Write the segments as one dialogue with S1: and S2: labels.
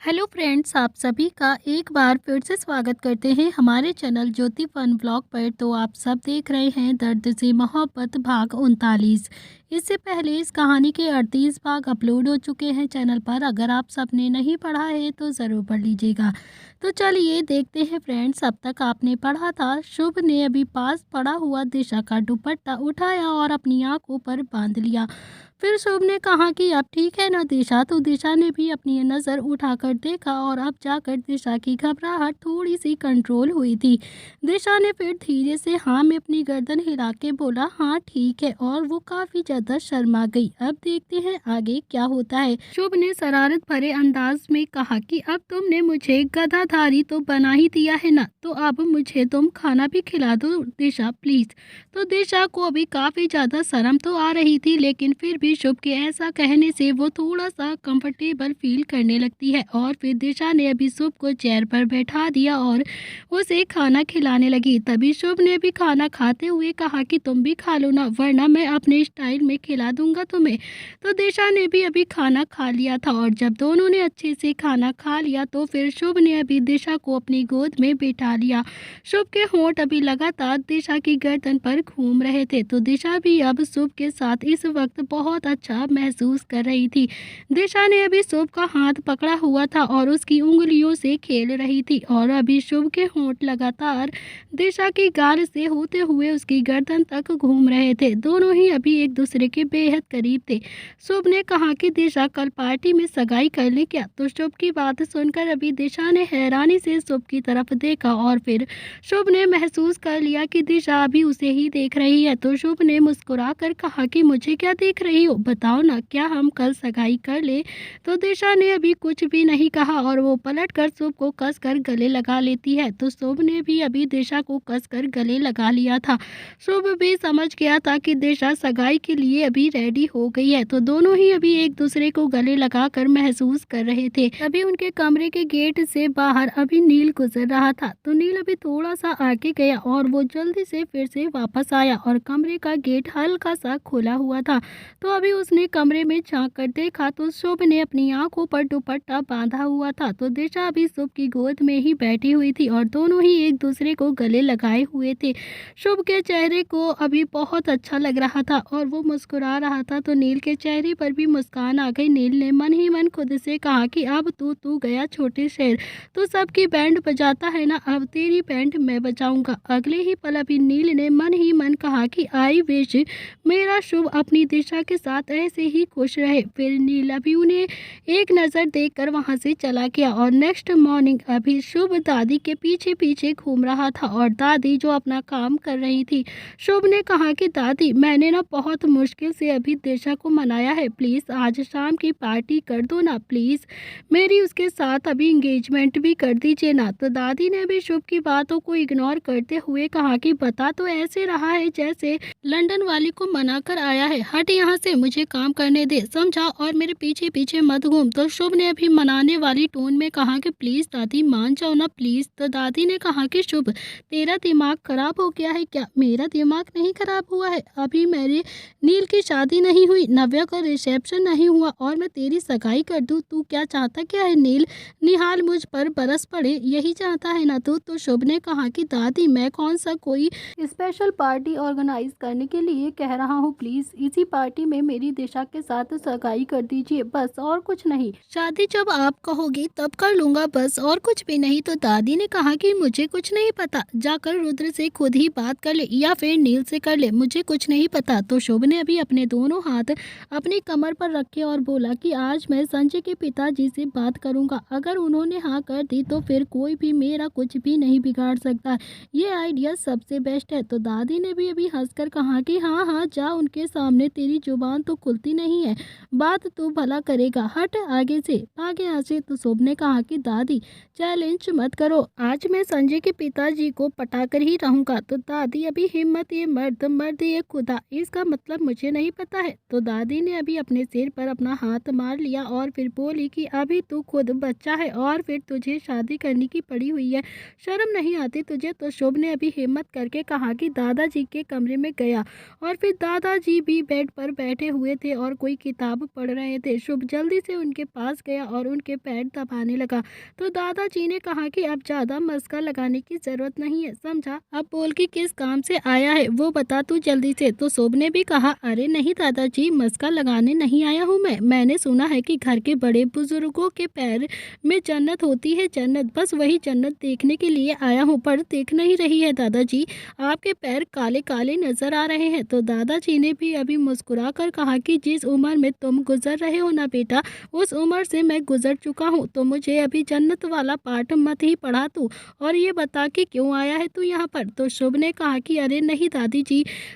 S1: Hello friends, आप सभी का एक बार फिर से स्वागत करते हैं हमारे चैनल ज्योति फन ब्लॉग पर। तो आप सब देख रहे हैं दर्द से मोहब्बत भाग 39। इससे पहले इस कहानी के 38 भाग अपलोड हो चुके हैं चैनल पर। अगर आप सब ने नहीं पढ़ा है तो ज़रूर पढ़ लीजिएगा। तो चलिए देखते हैं फ्रेंड्स। अब तक आपने पढ़ा था, शुभ ने अभी पास पड़ा हुआ दिशा का दुपट्टा उठाया और अपनी आंखों पर बांध लिया। फिर शुभ ने कहा कि अब ठीक है ना दिशा। तो दिशा ने भी अपनी नज़र उठाकर देखा और अब जाकर दिशा की घबराहट थोड़ी सी कंट्रोल हुई थी। दिशा ने फिर धीरे से हाँ में अपनी गर्दन हिला के बोला हाँ ठीक है, और वो काफ़ी ज़्यादा शर्मा गई। अब देखते हैं आगे क्या होता है। शुभ ने शरारत भरे अंदाज में कहा कि अब तुमने मुझे गधाधारी तो बना ही दिया है ना, तो अब मुझे तुम खाना भी खिला दो दिशा प्लीज़। तो दिशा को अभी काफ़ी ज़्यादा शर्म तो आ रही थी, लेकिन फिर भी शुभ के ऐसा कहने से वो थोड़ा सा कंफर्टेबल फील करने लगती है। और फिर दिशा ने अभी शुभ को चेयर पर बैठा दिया और उसे खाना खिलाने लगी। तभी शुभ ने भी खाना खाते हुए कहा कि तुम भी खा लो ना, वरना मैं अपने स्टाइल में खिला दूंगा तुम्हें। तो दिशा ने भी अभी खाना खा लिया था, और जब दोनों ने अच्छे से खाना खा लिया तो फिर शुभ ने अभी दिशा को अपनी गोद में बिठा लिया। शुभ के होंठ अभी लगातार दिशा की गर्दन पर घूम रहे थे। तो दिशा भी अब शुभ के साथ इस वक्त बहुत अच्छा महसूस कर रही थी। दिशा ने अभी शुभ का हाथ पकड़ा हुआ था और उसकी उंगलियों से खेल रही थी, और अभी शुभ के होंठ लगातार दिशा की गाल से होते हुए उसकी गर्दन तक घूम रहे थे। दोनों ही अभी एक दूसरे के बेहद करीब थे। शुभ ने कहा कि दिशा कल पार्टी में सगाई कर ले क्या। तो शुभ की बात सुनकर अभी दिशा ने हैरानी से शुभ की तरफ देखा, और फिर शुभ ने महसूस कर लिया कि दिशा अभी उसे ही देख रही है। तो शुभ ने मुस्कुरा कर कहा कि मुझे क्या देख रही हो, बताओ ना, क्या हम कल सगाई कर ले। तो दिशा ने अभी कुछ भी नहीं कहा और वो पलट कर शुभ को कस कर गले लगा लेती है। तो शुभ ने भी अभी दिशा को कस कर गले लगा लिया था। शुभ भी समझ गया था कि दिशा सगाई के लिए अभी रेडी हो गई है। तो दोनों ही अभी एक दूसरे को गले लगा कर महसूस कर रहे थे। अभी उनके कमरे के गेट से बाहर अभी नील गुजर रहा था। तो नील अभी थोड़ा सा आगे गया और वो जल्दी से फिर से वापस आया, और कमरे का गेट हल्का सा खुला हुआ था। तो अभी उसने कमरे में झांक कर देखा तो शुभ ने अपनी आंखों पर दुपट्टा बांधा हुआ था। तो दिशा अभी शुभ की गोद में ही बैठी हुई थी और दोनों ही एक दूसरे को गले लगाए हुए थे। शुभ के चेहरे को अभी बहुत अच्छा लग रहा था और वो मुस्कुरा रहा था। तो नील के चेहरे पर भी मुस्कान आ गई। नील ने मन ही मन खुद से कहा कि अब तू गया छोटे शेर, तो सबकी बैंड बजाता है ना, अब तेरी बैंड मैं बजाऊंगा। अगले ही पल अभी नील ने मन ही मन कहा कि आई विश मेरा शुभ अपनी दिशा के साथ ऐसे ही खुश रहे। फिर नील अभी उन्हें एक नज़र देखकर वहां से चला गया। और नेक्स्ट मॉर्निंग अभी शुभ दादी के पीछे पीछे घूम रहा था, और दादी जो अपना काम कर रही थी। शुभ ने कहा कि दादी, मैंने ना बहुत मुश्किल से अभी दिशा को मनाया है, प्लीज़ आज शाम की पार्टी कर दो ना प्लीज़, मेरी उसके साथ अभी इंगेजमेंट भी कर दीजिए ना। तो दादी ने भी शुभ की बातों को इग्नोर करते हुए कहा कि बता तो ऐसे रहा है जैसे लंदन वाली को मना कर आया है, हट यहाँ से, मुझे काम करने दे, समझा, और मेरे पीछे पीछे मत घूम। तो शुभ ने अभी मनाने वाली टोन में कहा कि प्लीज़ दादी मान जाओ ना प्लीज़। तो दादी ने कहा कि शुभ, तेरा दिमाग खराब हो गया है क्या। मेरा दिमाग नहीं खराब हुआ है, अभी मेरे नील की शादी नहीं हुई, नव्या का रिसेप्शन नहीं हुआ और मैं तेरी सगाई कर दूँ। तू क्या चाहता क्या है नील, निहाल मुझ पर बरस पड़े, यही चाहता है ना तू। तो शुभ ने कहा कि दादी, मैं कौन सा कोई स्पेशल पार्टी ऑर्गेनाइज करने के लिए कह रहा हूँ, प्लीज इसी पार्टी में मेरी दिशा के साथ सगाई कर दीजिए, बस और कुछ नहीं। शादी जब आप कहोगी तब कर लूंगा, बस और कुछ भी नहीं। तो दादी ने कहा कि मुझे कुछ नहीं पता, जाकर रुद्र से खुद ही बात कर ले या फिर नील से कर ले, मुझे कुछ नहीं पता। तो शुभ ने अभी अपने दोनों हाथ अपनी कमर पर रखे और बोला कि आज मैं संजय के पिताजी से बात करूंगा, अगर उन्होंने हाँ कर दी तो फिर कोई भी मेरा कुछ भी नहीं बिगाड़ सकता, ये आइडिया सबसे बेस्ट है। तो दादी ने भी अभी हंसकर कहा कि हाँ हाँ जा, उनके सामने तेरी जुबान तो खुलती नहीं है, बात तू भला करेगा, हट आगे से, भागे यहाँ से। तो शुभ ने कहा कि दादी चैलेंज मत करो, आज मैं संजय के पिताजी को पटाकर ही रहूंगा। तो दादी अभी हिम्मत ये मर्द, मर्द ये खुदा, इसका मतलब मुझे नहीं पता है। तो दादी ने अभी अपने सिर पर अपना हाथ मार लिया और फिर बोली कि अभी तू खुद बच्चा है और फिर तुझे शादी करने की पड़ी हुई है, शर्म नहीं आती तुझे। तो शुभ ने अभी हिम्मत करके कहा कि दादाजी के कमरे में गया और फिर दादाजी भी बेड पर बैठे बैठे हुए थे और कोई किताब पढ़ रहे थे। शुभ जल्दी से उनके पास गया और उनके पैर दबाने लगा। तो दादाजी ने कहा कि अब ज़्यादा मस्का लगाने की ज़रूरत नहीं है, समझा? अब बोल कि किस काम से आया है वो बता तू जल्दी से। तो शुभ ने भी कहा, अरे नहीं दादाजी, मस्का लगाने नहीं आया हूँ मैंने सुना है कि घर के बड़े बुजुर्गों के पैर में जन्नत होती है, जन्नत, बस वही जन्नत देखने के लिए आया हूँ। पर देख नहीं रही है दादाजी, आपके पैर काले काले नजर आ रहे हैं। तो दादाजी ने भी अभी मुस्कुरा कर कहा कि जिस उम्र में तुम गुजर रहे हो ना बेटा, उस उम्र से मैं गुजर चुका हूँ। तो मुझे अभी जन्नत वाला पाठ मत ही पढ़ा तू, और ये बता कि क्यों आया है तू यहाँ पर। तो शुभ ने कहा कि अरे नहीं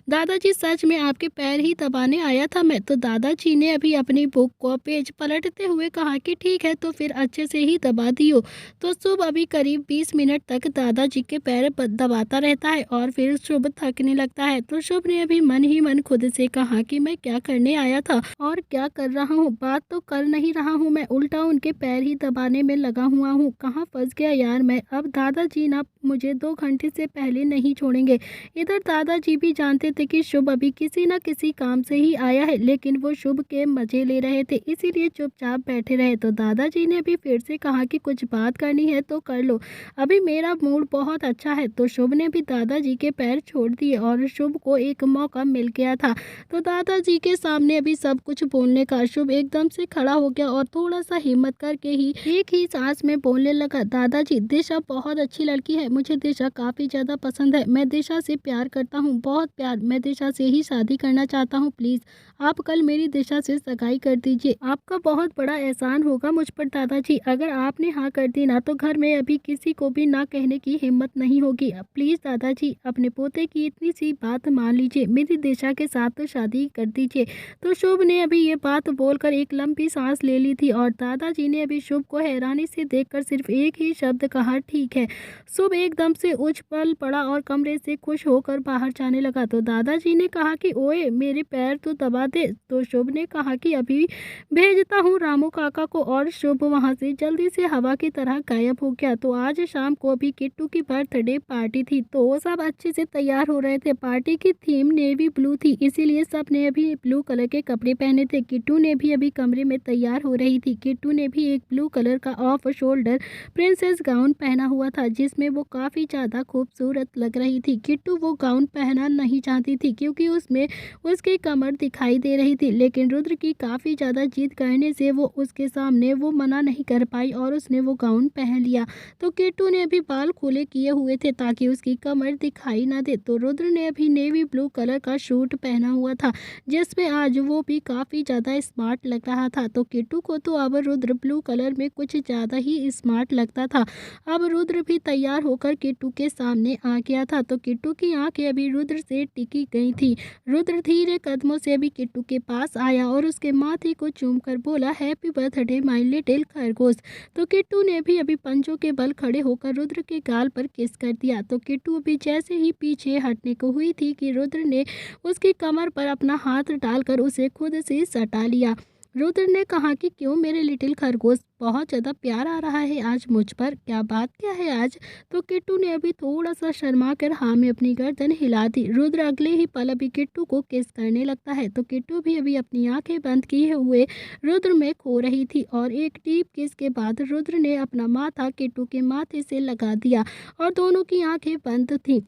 S1: दादाजी सच में आपके पैर ही दबाने आया था मैं। तो दादाजी ने अभी अपनी बुक को पेज पलटते हुए कहा कि ठीक है, तो फिर अच्छे से ही दबा दियो। तो शुभ अभी करीब 20 मिनट तक दादाजी के पैर दबाता रहता है और फिर शुभ थकने लगता है। तो शुभ ने अभी मन ही मन खुद से कहा कि मैं क्या करने आया था और क्या कर रहा हूँ, बात तो कर नहीं रहा हूँ मैं, उल्टा उनके पैर ही दबाने में लगा हुआ हूँ। कहाँ फंस गया यार मैं। अब दादाजी ना मुझे 2 घंटे से पहले नहीं छोड़ेंगे। इधर दादाजी भी जानते थे कि शुभ अभी किसी न किसी काम से ही आया है, लेकिन वो शुभ के मजे ले रहे थे, इसीलिए चुपचाप बैठे रहे। तो दादाजी ने भी फिर से कहा कि कुछ बात करनी है तो कर लो, अभी मेरा मूड बहुत अच्छा है। तो शुभ ने भी दादाजी के पैर छोड़ दिए और शुभ को एक मौका मिल गया था तो दादाजी के सामने अभी सब कुछ बोलने का। शुभ एकदम से खड़ा हो गया और थोड़ा सा हिम्मत करके ही एक ही सांस में बोलने लगा, दादाजी दिशा बहुत अच्छी लड़की है, मुझे दिशा काफ़ी ज़्यादा पसंद है, मैं दिशा से प्यार करता हूँ, बहुत प्यार, मैं दिशा से ही शादी करना चाहता हूँ। प्लीज़ आप कल मेरी दिशा से सगाई कर दीजिए, आपका बहुत बड़ा एहसान होगा मुझ पर दादाजी। अगर आपने हाँ कर दी ना तो घर में अभी किसी को भी ना कहने की हिम्मत नहीं होगी। प्लीज़ दादाजी अपने पोते की इतनी सी बात मान लीजिए, मेरी दिशा के साथ तो शादी कर दीजिए। तो शुभ ने अभी ये बात बोलकर एक लंबी सांस ले ली थी और दादाजी ने अभी शुभ को हैरानी से देखकर सिर्फ एक ही शब्द कहा, ठीक है। शुभ एकदम से उछल पड़ा और कमरे से खुश होकर बाहर जाने लगा। तो दादाजी ने कहा कि ओए मेरे पैर तो दबा दे। तो शुभ ने कहा कि अभी भेजता हूँ रामू काका को, और शुभ वहाँ से जल्दी से हवा की तरह गायब हो गया। तो आज शाम को अभी किट्टू की बर्थडे पार्टी थी, तो सब अच्छे से तैयार हो रहे थे। पार्टी की थीम नेवी ब्लू थी, इसीलिए सब ने अभी ब्लू कलर के कपड़े पहने थे। किट्टू ने भी अभी कमरे में तैयार हो रही थी। किट्टू ने भी एक ब्लू कलर का ऑफ शोल्डर प्रिंसेस गाउन पहना हुआ था, जिसमें वो काफ़ी ज़्यादा खूबसूरत लग रही थी। किट्टू वो गाउन पहनना नहीं चाहती थी क्योंकि उसमें उसकी कमर दिखाई दे रही थी, लेकिन रुद्र की काफ़ी ज़्यादा जिद करने से वो उसके सामने वो मना नहीं कर पाई और उसने वो गाउन पहन लिया। तो किट्टू ने अभी बाल खुले किए हुए थे ताकि उसकी कमर दिखाई ना दे। तो रुद्र ने अभी नेवी ब्लू कलर का सूट पहना हुआ था, जिसमें आज वो भी काफ़ी ज़्यादा स्मार्ट लग रहा था। तो किट्टू को तो अब रुद्र ब्लू कलर में कुछ ज़्यादा ही स्मार्ट लगता था। अब रुद्र भी तैयार होकर किट्टू के सामने आ गया था। तो किट्टू की आंखें अभी रुद्र से टिकी गई थी। रुद्र धीरे कदमों से अभी किट्टू के पास आया और उसके माथे को चूमकर बोला, हैप्पी बर्थडे माय लिटिल खरगोश। तो किट्टू ने भी अभी पंजों के बल खड़े होकर रुद्र के गाल पर किस कर दिया। तो किट्टू अभी जैसे ही पीछे हटने को हुई थी कि रुद्र ने उसकी कमर पर अपना हाथ डालकर उसे खुद से सटा लिया। रुद्र ने कहा कि क्यों मेरे लिटिल खरगोश, बहुत ज़्यादा प्यार आ रहा है आज मुझ पर, क्या बात क्या है आज। तो किट्टू ने अभी थोड़ा सा शर्मा कर हाँ में अपनी गर्दन हिला दी। रुद्र अगले ही पल अभी किट्टू को किस करने लगता है। तो किट्टू भी अभी अपनी आंखें बंद किए हुए रुद्र में खो रही थी और एक डीप किस के बाद रुद्र ने अपना माथा किट्टू के माथे से लगा दिया और दोनों की आंखें बंद थीं।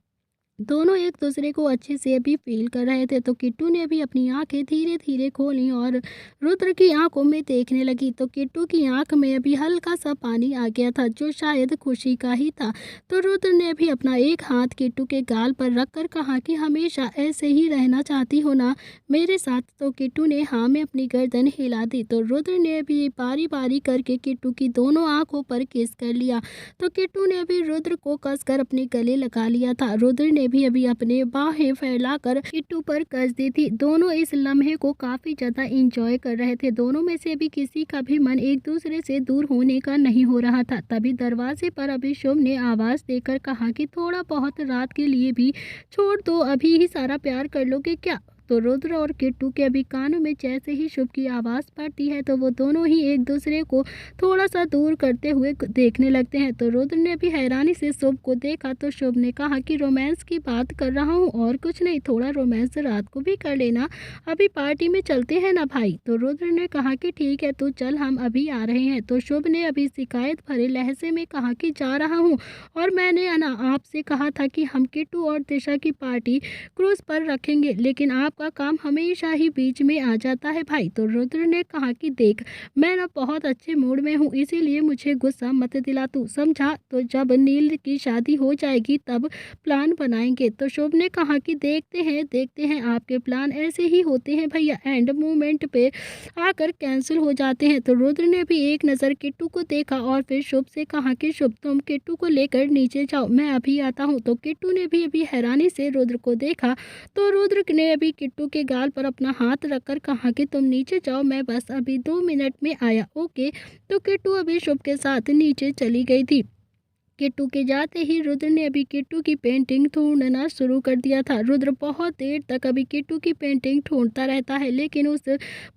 S1: दोनों एक दूसरे को अच्छे से अभी फील कर रहे थे। तो किट्टू ने भी अपनी आंखें धीरे धीरे खोली और रुद्र की आंखों में देखने लगी। तो किट्टू की आंख में अभी हल्का सा पानी आ गया था, जो शायद खुशी का ही था। तो रुद्र ने भी अपना एक हाथ किट्टू के गाल पर रखकर कहा कि हमेशा ऐसे ही रहना चाहती हो ना मेरे साथ। तो किट्टू ने हाँ में अपनी गर्दन हिला दी। तो रुद्र ने भी बारी बारी करके किट्टू की दोनों आंखों पर किस कर लिया। तो किट्टू ने भी रुद्र को कसकर अपने गले लगा लिया था। रुद्र ने भी अभी अपने बाहें फैलाकर किट्टू पर कस दी थी। दोनों इस लम्हे को काफी ज्यादा एंजॉय कर रहे थे। दोनों में से अभी किसी का भी मन एक दूसरे से दूर होने का नहीं हो रहा था। तभी दरवाजे पर अभी शुभ ने आवाज देकर कहा कि थोड़ा बहुत रात के लिए भी छोड़ दो, अभी ही सारा प्यार कर लोगे क्या। तो रुद्र और किट्टू के अभी कानों में जैसे ही शुभ की आवाज़ पड़ती है तो वो दोनों ही एक दूसरे को थोड़ा सा दूर करते हुए देखने लगते हैं। तो रुद्र ने भी हैरानी से शुभ को देखा तो शुभ ने कहा कि रोमांस की बात कर रहा हूँ और कुछ नहीं, थोड़ा रोमांस रात को भी कर लेना, अभी पार्टी में चलते हैं ना भाई। तो रुद्र ने कहा कि ठीक है तू चल, हम अभी आ रहे हैं। तो शुभ ने अभी शिकायत भरे लहजे में कहा कि जा रहा हूँ, और मैंने ना आपसे कहा था कि हम किट्टू और दिशा की पार्टी क्रूज पर रखेंगे, लेकिन आपका काम हमेशा ही बीच में आ जाता है भाई। तो रुद्र ने कहा कि देख, मैं ना बहुत अच्छे मूड में हूँ, इसीलिए मुझे गुस्सा मत दिला तू, समझा। तो जब नील की शादी हो जाएगी तब प्लान बनाएंगे। तो शुभ ने कहा कि देखते हैं आपके प्लान ऐसे ही होते हैं भैया, एंड मोमेंट पे आकर कैंसिल हो जाते हैं। तो रुद्र ने भी एक नज़र किट्टू को देखा और फिर शुभ से कहा कि शुभ तुम किट्टू को लेकर नीचे जाओ, मैं अभी आता हूँ। तो किट्टू ने भी अभी हैरानी से रुद्र को देखा तो रुद्र ने अभी किट्टू के गाल पर अपना हाथ रखकर कहा कि तुम नीचे जाओ, मैं बस अभी 2 मिनट में आया, ओके। तो किट्टू अभी शुभ के साथ नीचे चली गई थी। किट्टू के जाते ही रुद्र ने अभी किट्टू की पेंटिंग ढूंढना शुरू कर दिया था। रुद्र बहुत देर तक अभी किट्टू की पेंटिंग ढूंढता रहता है, लेकिन उस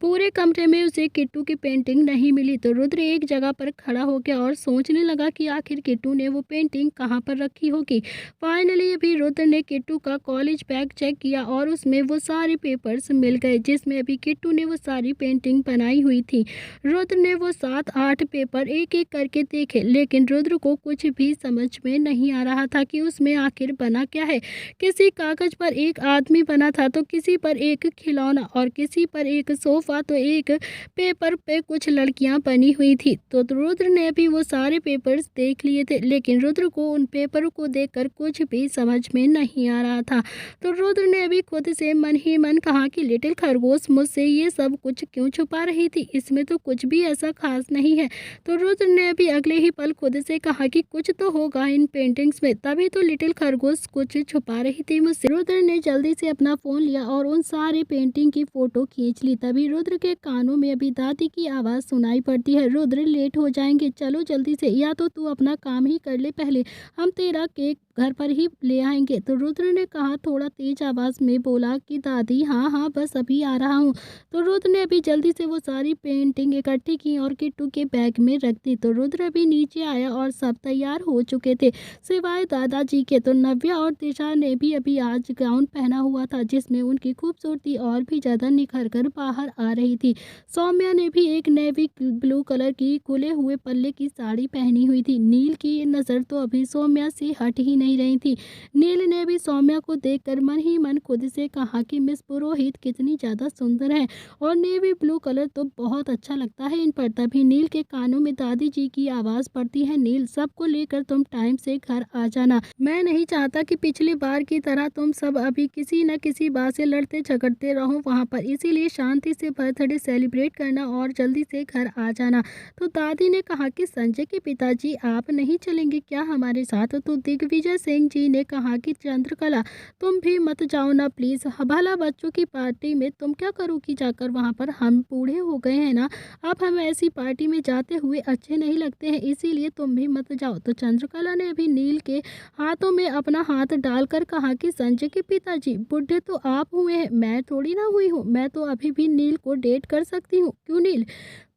S1: पूरे कमरे में उसे किट्टू की पेंटिंग नहीं मिली। तो रुद्र एक जगह पर खड़ा हो गया और सोचने लगा कि आखिर किट्टू ने वो पेंटिंग कहाँ पर रखी होगी। फाइनली अभी रुद्र ने किट्टू का कॉलेज बैग चेक किया और उसमें वो सारे पेपर्स मिल गए जिसमें अभी किट्टू ने वो सारी पेंटिंग बनाई हुई थी। रुद्र ने वो 7-8 पेपर एक एक करके देखे, लेकिन रुद्र को कुछ भी समझ में नहीं आ रहा था कि उसमें आखिर बना क्या है। किसी कागज पर एक आदमी बना था, तो किसी पर एक खिलौना, और किसी पर एक सोफा, तो एक पेपर पे कुछ लड़कियां बनी हुई थी। तो रुद्र ने भी वो सारे पेपर्स देख लिए थे, लेकिन रुद्र को उन पेपरों को देखकर कुछ भी समझ में नहीं आ रहा था। तो रुद्र ने भी खुद से मन ही मन कहा कि लिटिल खरगोश मुझसे ये सब कुछ क्यों छुपा रही थी, इसमें तो कुछ भी ऐसा खास नहीं है। तो रुद्र ने भी अगले ही पल खुद से कहा कि कुछ तो होगा इन पेंटिंग्स में, तभी तो लिटिल खरगोश कुछ छुपा रही थी मुझसे। रुद्र ने जल्दी से अपना फोन लिया और उन सारे पेंटिंग की फोटो खींच ली। तभी रुद्र के कानों में अभी दादी की आवाज़ सुनाई पड़ती है, रुद्र लेट हो जाएंगे, चलो जल्दी से, या तो तू अपना काम ही कर ले पहले, हम तेरा केक घर पर ही ले आएंगे। तो रुद्र ने कहा थोड़ा तेज आवाज़ में बोला कि दादी हाँ हाँ बस अभी आ रहा हूँ। तो रुद्र ने अभी जल्दी से वो सारी पेंटिंग इकट्ठी की और किट्टू के बैग में रख दी। तो रुद्र अभी नीचे आया और सब तैयार हो चुके थे सिवाय दादाजी के। तो नव्या और दिशा ने भी अभी आज गाउन पहना हुआ था जिसमें उनकी खूबसूरती और भी ज़्यादा निखर कर बाहर आ रही थी। सौम्या ने भी एक नेवी ब्लू कलर की खुले हुए पल्ले की साड़ी पहनी हुई थी। नील की नज़र तो अभी सौम्या से हट ही नहीं रही थी। नील ने भी सौम्या को देखकर मन ही मन खुद से कहा कि मिस पुरोहित कितनी ज़्यादा सुंदर है, और नेवी ब्लू कलर तो बहुत अच्छा लगता है इन पर। तभी नील के कानों में दादी जी की आवाज़ पड़ती है, नील सबको लेकर तुम टाइम से घर आ जाना, मैं नहीं चाहता कि पिछली बार की तरह तुम सब अभी किसी न किसी बात से लड़ते झगड़ते रहो वहाँ पर, इसीलिए शांति से बर्थडे सेलिब्रेट करना और जल्दी से घर आ जाना। तो दादी ने कहा कि संजय के पिताजी आप नहीं चलेंगे क्या हमारे साथ। तो दिग्विजय सिंह जी ने कहा कि चंद्रकला तुम भी मत जाओ ना प्लीज़, भला बच्चों की पार्टी में तुम क्या करोगी जाकर वहाँ पर, हम बूढ़े हो गए हैं ना, अब हम ऐसी पार्टी में जाते हुए अच्छे नहीं लगते हैं, इसीलिए तुम भी मत जाओ। तो चंद्रकला ने अभी नील के हाथों में अपना हाथ डालकर कहा कि संजय के पिताजी बूढ़े तो आप हुए हैं, मैं थोड़ी ना हुई हूँ, मैं तो अभी भी नील को डेट कर सकती हूँ, क्यों नील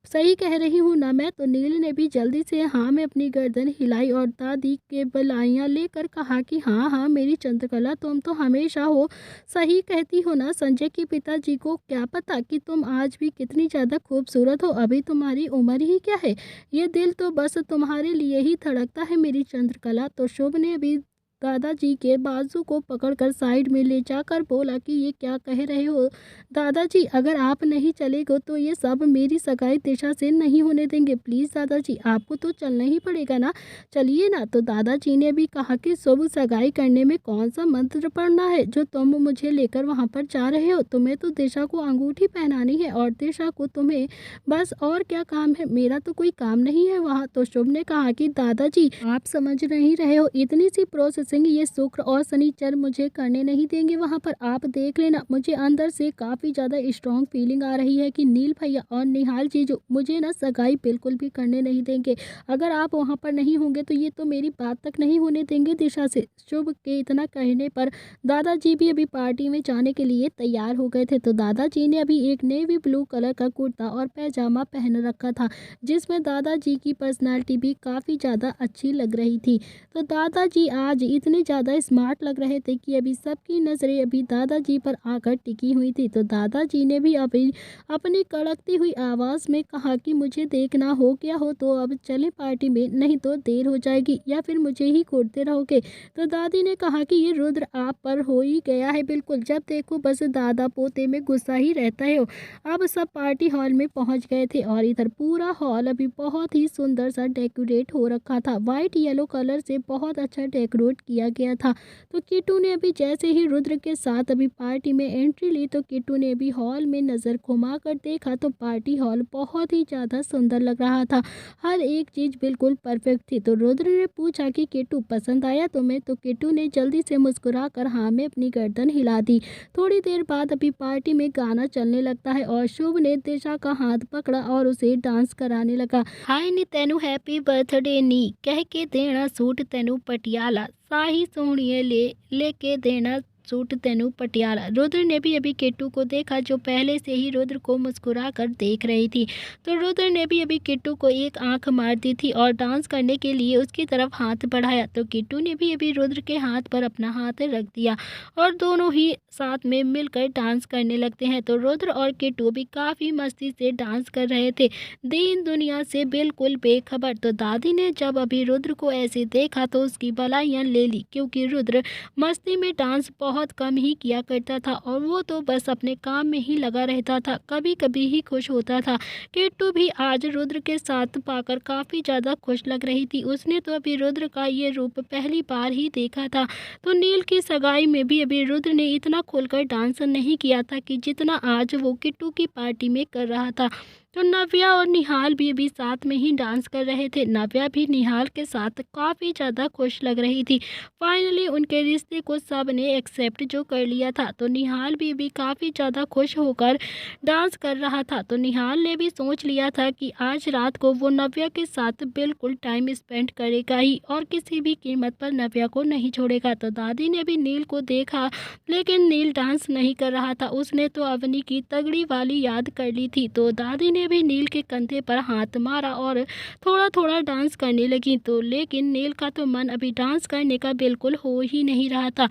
S1: सही कह रही हूँ ना मैं। तो नील ने भी जल्दी से हाँ में अपनी गर्दन हिलाई और दादी के बलाइयाँ लेकर कहा कि हाँ हाँ मेरी चंद्रकला तुम तो हमेशा हो सही कहती हो ना, संजय के पिताजी को क्या पता कि तुम आज भी कितनी ज़्यादा खूबसूरत हो, अभी तुम्हारी उम्र ही क्या है, ये दिल तो बस तुम्हारे लिए ही धड़कता है मेरी चंद्रकला। तो शुभ ने अभी दादाजी के बाजू को पकड़कर साइड में ले जाकर बोला कि ये क्या कह रहे हो दादाजी, अगर आप नहीं चलेगो तो ये सब मेरी सगाई दिशा से नहीं होने देंगे, प्लीज़ दादाजी आपको तो चलना ही पड़ेगा ना, चलिए ना। तो दादाजी ने भी कहा कि शुभ सगाई करने में कौन सा मंत्र पढ़ना है जो तुम मुझे लेकर वहाँ पर जा रहे हो, तुम्हें तो दिशा को अंगूठी पहनानी है और दिशा को तुम्हें, बस और क्या काम है, मेरा तो कोई काम नहीं है वहाँ। तो शुभ ने कहा कि दादाजी आप समझ नहीं रहे हो, इतनी सी प्रोसेस बसेंगे ये शुक्र और शनिचर मुझे करने नहीं देंगे वहाँ पर। आप देख लेना, मुझे अंदर से काफ़ी ज़्यादा स्ट्रॉन्ग फीलिंग आ रही है कि नील भैया और निहाल जीजू मुझे ना सगाई बिल्कुल भी करने नहीं देंगे। अगर आप वहाँ पर नहीं होंगे तो ये तो मेरी बात तक नहीं होने देंगे दिशा से। शुभ के इतना कहने पर दादाजी भी अभी पार्टी में जाने के लिए तैयार हो गए थे। तो दादाजी ने अभी एक नेवी ब्लू कलर का कुर्ता और पैजामा पहन रखा था, जिसमें दादाजी की पर्सनालिटी भी काफ़ी ज़्यादा अच्छी लग रही थी। तो दादाजी आज इतने ज़्यादा स्मार्ट लग रहे थे कि अभी सबकी नज़रें अभी दादाजी पर आकर टिकी हुई थी। तो दादाजी ने भी अभी अपनी कड़कती हुई आवाज़ में कहा कि मुझे देखना हो क्या हो तो अब चले पार्टी में, नहीं तो देर हो जाएगी या फिर मुझे ही कूटते रहोगे। तो दादी ने कहा कि ये रुद्र आप पर हो ही गया है बिल्कुल, जब देखो बस दादा पोते में गुस्सा ही रहता है। अब सब पार्टी हॉल में पहुंच गए थे और इधर पूरा हॉल अभी बहुत ही सुंदर सा डेकोरेट हो रखा था। वाइट येलो कलर से बहुत अच्छा डेकोरेट किया गया था। तो किट्टू ने अभी जैसे ही रुद्र के साथ अभी पार्टी में एंट्री ली तो किट्टू ने अभी हॉल में नज़र घुमा कर देखा तो पार्टी हॉल बहुत ही ज़्यादा सुंदर लग रहा था। हर एक चीज़ बिल्कुल परफेक्ट थी। तो रुद्र ने पूछा कि किट्टू पसंद आया तुम्हें? तो किट्टू ने जल्दी से मुस्कुरा कर हाँ में अपनी गर्दन हिला दी। थोड़ी देर बाद अभी पार्टी में गाना चलने लगता है और शुभ ने दिशा का हाथ पकड़ा और उसे डांस कराने लगा। हाय नी तेनू हैप्पी बर्थडे नी कह के देना सूट तेनू पटियाला, साही सोहणिए लेके देना सूट तेनू पटियाला। रुद्र ने भी अभी किट्टू को देखा जो पहले से ही रुद्र को मुस्कुरा कर देख रही थी। तो रुद्र ने भी अभी किट्टू को एक आंख मार दी थी और डांस करने के लिए उसकी तरफ हाथ बढ़ाया। तो किट्टू ने भी अभी रुद्र के हाथ पर अपना हाथ रख दिया और दोनों ही साथ में मिलकर डांस करने लगते हैं। तो रुद्र और किट्टू भी काफ़ी मस्ती से डांस कर रहे थे, दीन दुनिया से बिल्कुल बेखबर। तो दादी ने जब अभी रुद्र को ऐसे देखा तो उसकी बलाइयाँ ले ली, क्योंकि रुद्र मस्ती में डांस बहुत कम ही किया करता था और वो तो बस अपने काम में ही लगा रहता था, कभी कभी ही खुश होता था। किट्टू भी आज रुद्र के साथ पाकर काफ़ी ज़्यादा खुश लग रही थी। उसने तो अभी रुद्र का ये रूप पहली बार ही देखा था। तो नील की सगाई में भी अभी रुद्र ने इतना खुलकर डांस नहीं किया था कि जितना आज वो किट्टू की पार्टी में कर रहा था। तो नव्या और निहाल भी अभी साथ में ही डांस कर रहे थे। नव्या भी निहाल के साथ काफ़ी ज़्यादा खुश लग रही थी। फाइनली उनके रिश्ते को सब ने एक्सेप्ट जो कर लिया था। तो निहाल भी अभी काफ़ी ज़्यादा खुश होकर डांस कर रहा था। तो निहाल ने भी सोच लिया था कि आज रात को वो नव्या के साथ बिल्कुल टाइम स्पेंड करेगा ही और किसी भी कीमत पर नव्या को नहीं छोड़ेगा। तो दादी ने भी नील को देखा, लेकिन नील डांस नहीं कर रहा था। उसने तो अवनी की तगड़ी वाली याद कर ली थी। तो दादी ने भी नील के कंधे पर हाथ मारा और थोड़ा थोड़ा डांस करने लगी। तो लेकिन नील का तो मन अभी डांस करने का बिल्कुल हो ही नहीं रहा था।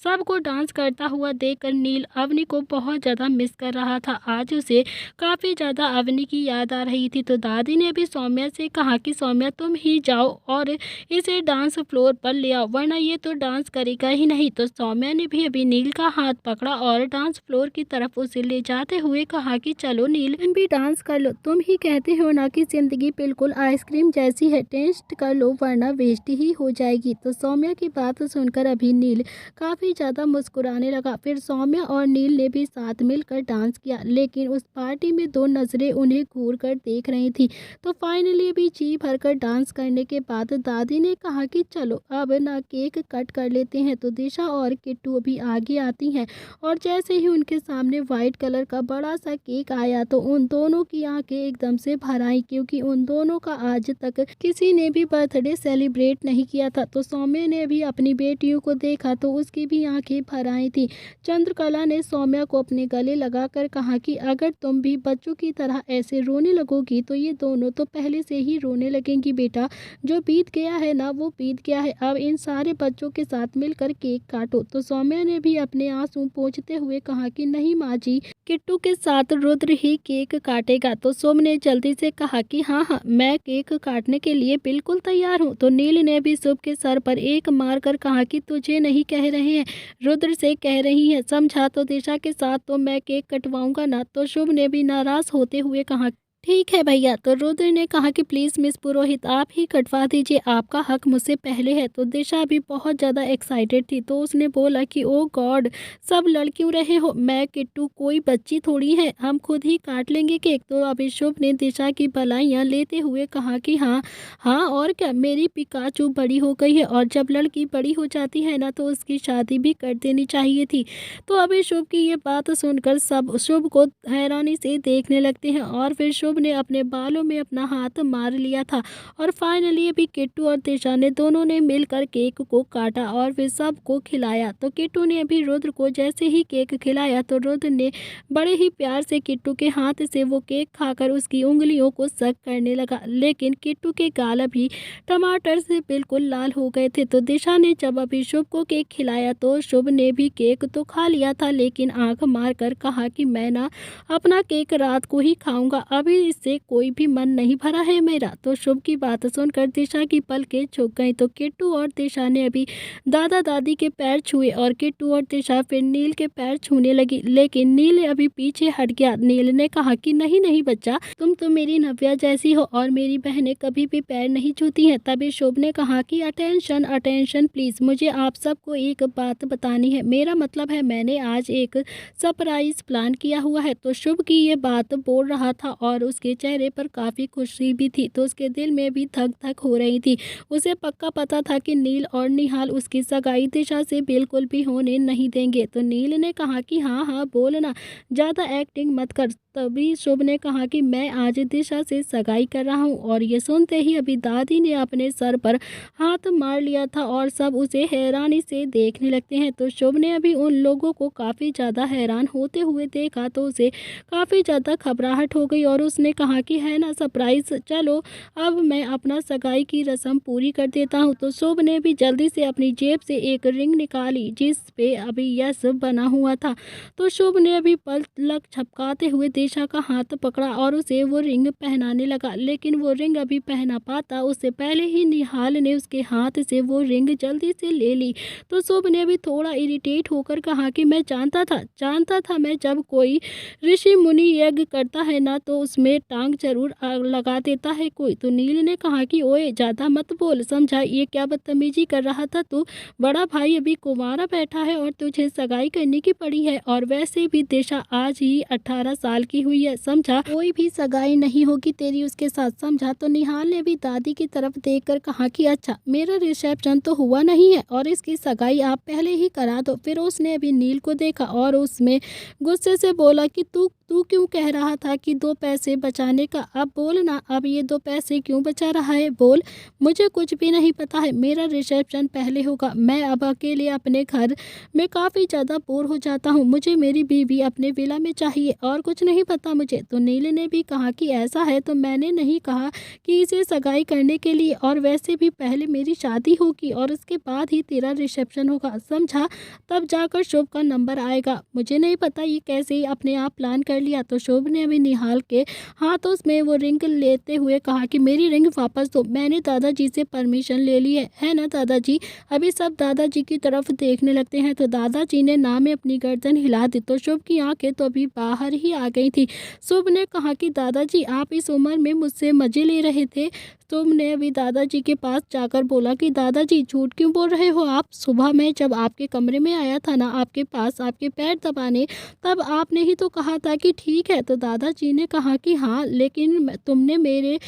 S1: सबको डांस करता हुआ देखकर नील अवनी को बहुत ज़्यादा मिस कर रहा था। आज उसे काफ़ी ज़्यादा अवनी की याद आ रही थी। तो दादी ने भी सौम्या से कहा कि सौम्या तुम ही जाओ और इसे डांस फ्लोर पर ले आओ, वरना ये तो डांस करेगा ही नहीं। तो सौम्या ने भी अभी नील का हाथ पकड़ा और डांस फ्लोर की तरफ उसे ले जाते हुए कहा कि चलो नील तुम भी डांस कर लो, तुम ही कहते हो ना कि ज़िंदगी बिल्कुल आइसक्रीम जैसी है, टेस्ट कर लो वरना वेस्ट ही हो जाएगी। तो सौम्या की बात सुनकर अभी नील काफ़ी ज़्यादा मुस्कुराने लगा। फिर सौम्या और नील ने भी साथ मिलकर डांस किया, लेकिन उस पार्टी में दो नज़रें उन्हें घूर कर देख रही थी। तो फाइनली भी जी भरकर डांस करने के बाद दादी ने कहा कि चलो अब ना केक कट कर लेते हैं। तो दिशा और किट्टू अभी आगे आती हैं और जैसे ही उनके सामने वाइट कलर का बड़ा सा केक आया तो उन दोनों की आंखें एकदम से भर आई, क्योंकि उन दोनों का आज तक किसी ने भी बर्थडे सेलिब्रेट नहीं किया था। तो सौम्या ने भी अपनी बेटियों को देखा तो उसकी भी आंखें भर आई थी। चंद्रकला ने सौम्या को अपने गले लगाकर कहा कि अगर तुम भी बच्चों की तरह ऐसे रोने लगोगी तो ये दोनों तो पहले से ही रोने लगेंगी बेटा। जो बीत गया है ना वो बीत गया है, अब इन सारे बच्चों के साथ मिलकर केक काटो। तो सौम्या ने भी अपने आंसू पोंछते हुए कहा कि नहीं माँ जी, किट्टू के साथ रुद्र ही केक काटेगा। तो सोम ने जल्दी से कहा कि हाँ हाँ मैं केक काटने के लिए बिल्कुल तैयार हूँ। तो नील ने भी शुभ के सर पर एक मार कर कहा कि तुझे नहीं कह रहे हैं, रुद्र से कह रही है, समझा। तो दिशा के साथ तो मैं केक कटवाऊंगा ना। तो शुभ ने भी नाराज होते हुए कहा ठीक है भैया। तो रुद्र ने कहा कि प्लीज़ मिस पुरोहित आप ही कटवा दीजिए, आपका हक मुझसे पहले है। तो दिशा भी बहुत ज़्यादा एक्साइटेड थी, तो उसने बोला कि ओ गॉड, सब लड़ क्यों रहे हो? मैं किट्टू कोई बच्ची थोड़ी है, हम खुद ही काट लेंगे केक। तो अभी शुभ ने दिशा की भलाइयाँ लेते हुए कहा कि हाँ हाँ, और क्या, मेरी पिकाचू बड़ी हो गई है और जब लड़की बड़ी हो जाती है ना तो उसकी शादी भी कर देनी चाहिए थी। तो अभी शुभ की ये बात सुनकर सब शुभ को हैरानी से देखने लगते हैं और फिर शुभ ने अपने बालों में अपना हाथ मार लिया था। और फाइनली अभी किट्टू और दिशा ने दोनों ने मिलकर केक को काटा और फिर सबको खिलाया। तो किट्टू ने अभी रुद्र को जैसे ही केक खिलाया तो रुद्र ने बड़े ही प्यार से किट्टू के हाथ से वो केक खाकर उसकी उंगलियों को सक करने लगा, लेकिन किट्टू के गाल अभी टमाटर से बिल्कुल लाल हो गए थे। तो दिशा ने जब अभी शुभ को केक खिलाया तो शुभ ने भी केक तो खा लिया था, लेकिन आंख मार कर कहा कि मैं ना अपना केक रात को ही खाऊंगा, अभी इससे कोई भी मन नहीं भरा है मेरा। तो शुभ की बात सुनकर दिशा की पलकें झुक गईं। तो किट्टू और दिशा ने अभी दादा दादी के पैर छुए और किट्टू और दिशा फिर नील के पैर छूने लगी, लेकिन नील अभी पीछे हट गया। नील ने कहा कि नहीं नहीं बच्चा, तुम तो मेरी नव्या जैसी हो और मेरी बहनें कभी भी पैर नहीं छूती हैं। तभी शुभ ने कहा कि अटेंशन अटेंशन प्लीज, मुझे आप सबको एक बात बतानी है। मेरा मतलब है मैंने आज एक सरप्राइज प्लान किया हुआ है। तो शुभ की ये बात बोल रहा था और उसके चेहरे पर काफ़ी खुशी भी थी, तो उसके दिल में भी धक धक हो रही थी। उसे पक्का पता था कि नील और निहाल उसकी सगाई दिशा से बिल्कुल भी होने नहीं देंगे। तो नील ने कहा कि हाँ हाँ बोलना, ज़्यादा एक्टिंग मत कर। तभी शुभ ने कहा कि मैं आज दिशा से सगाई कर रहा हूँ। और ये सुनते ही अभी दादी ने अपने सर पर हाथ मार लिया था और सब उसे हैरानी से देखने लगते हैं। तो शुभ ने अभी उन लोगों को काफ़ी ज़्यादा हैरान होते हुए देखा तो उसे काफ़ी ज़्यादा घबराहट हो गई और उसने कहा कि है ना सरप्राइज, चलो अब मैं अपना सगाई की रस्म पूरी कर देता हूँ। तो शुभ ने भी जल्दी से अपनी जेब से एक रिंग निकाली जिस पे अभी यस बना हुआ था। तो शुभ ने अभी पलक झपकाते हुए दिशा का हाथ पकड़ा और उसे वो रिंग पहनाने लगा, लेकिन वो रिंग अभी पहना पाता उससे पहले ही निहाल ने उसके हाथ से वो रिंग जल्दी से ले ली। तो शुभ ने भी थोड़ा इरिटेट होकर कहा कि मैं जानता था मैं जब कोई ऋषि मुनि यज्ञ करता है ना तो उसमें टांग जरूर लगा देता है कोई। तो नील ने कहा कि ओए ज़्यादा मत बोल, समझा, ये क्या बदतमीजी कर रहा था तू? बड़ा भाई अभी कुंवारा बैठा है और तुझे सगाई करने की पड़ी है, और वैसे भी दिशा आज ही 18 साल की हुई है, समझा, कोई भी सगाई नहीं होगी तेरी उसके साथ, समझा। तो निहाल ने भी दादी की तरफ देखकर कहा कि अच्छा, मेरा रिसेप्शन तो हुआ नहीं है और इसकी सगाई आप पहले ही करा दो। फिर उसने अभी नील को देखा और उसमें गुस्से से बोला कि तू तू क्यों कह रहा था कि 2 पैसे बचाने का, अब बोल ना, अब ये 2 पैसे क्यों बचा रहा है, बोल। मुझे कुछ भी नहीं पता है, मेरा रिसेप्शन पहले होगा, मैं अब अकेले अपने घर में काफ़ी ज़्यादा बोर हो जाता हूँ, मुझे मेरी बीवी अपने विला में चाहिए और कुछ नहीं पता मुझे। तो नील ने भी कहा कि ऐसा है तो मैंने नहीं कहा कि इसे सगाई करने के लिए, और वैसे भी पहले मेरी शादी होगी और उसके बाद ही तेरा रिसेप्शन होगा, समझा, तब जाकर शुभ का नंबर आएगा। मुझे नहीं पता ये कैसे ही अपने आप प्लान कर लिया। तो शुभ ने अभी निहाल के हाथों में वो रिंग लेते हुए कहा कि मेरी रिंग वापस दो, मैंने दादाजी से परमिशन ले ली है ना दादाजी। अभी सब दादाजी की तरफ देखने लगते हैं तो दादाजी ने ना में अपनी गर्दन हिला दी। तो शुभ की आंखें तो अभी बाहर ही आ गई थी। शुभ ने कहा कि दादाजी आप इस उम्र में मुझसे मजे ले रहे थे। तुमने अभी दादाजी के पास जाकर बोला कि दादाजी झूठ क्यों बोल रहे हो आप, सुबह मैं जब आपके कमरे में आया था ना आपके पास आपके पैर दबाने, तब आपने ही तो कहा था कि ठीक है। तो दादाजी ने कहा कि हाँ, लेकिन तुमने मेरे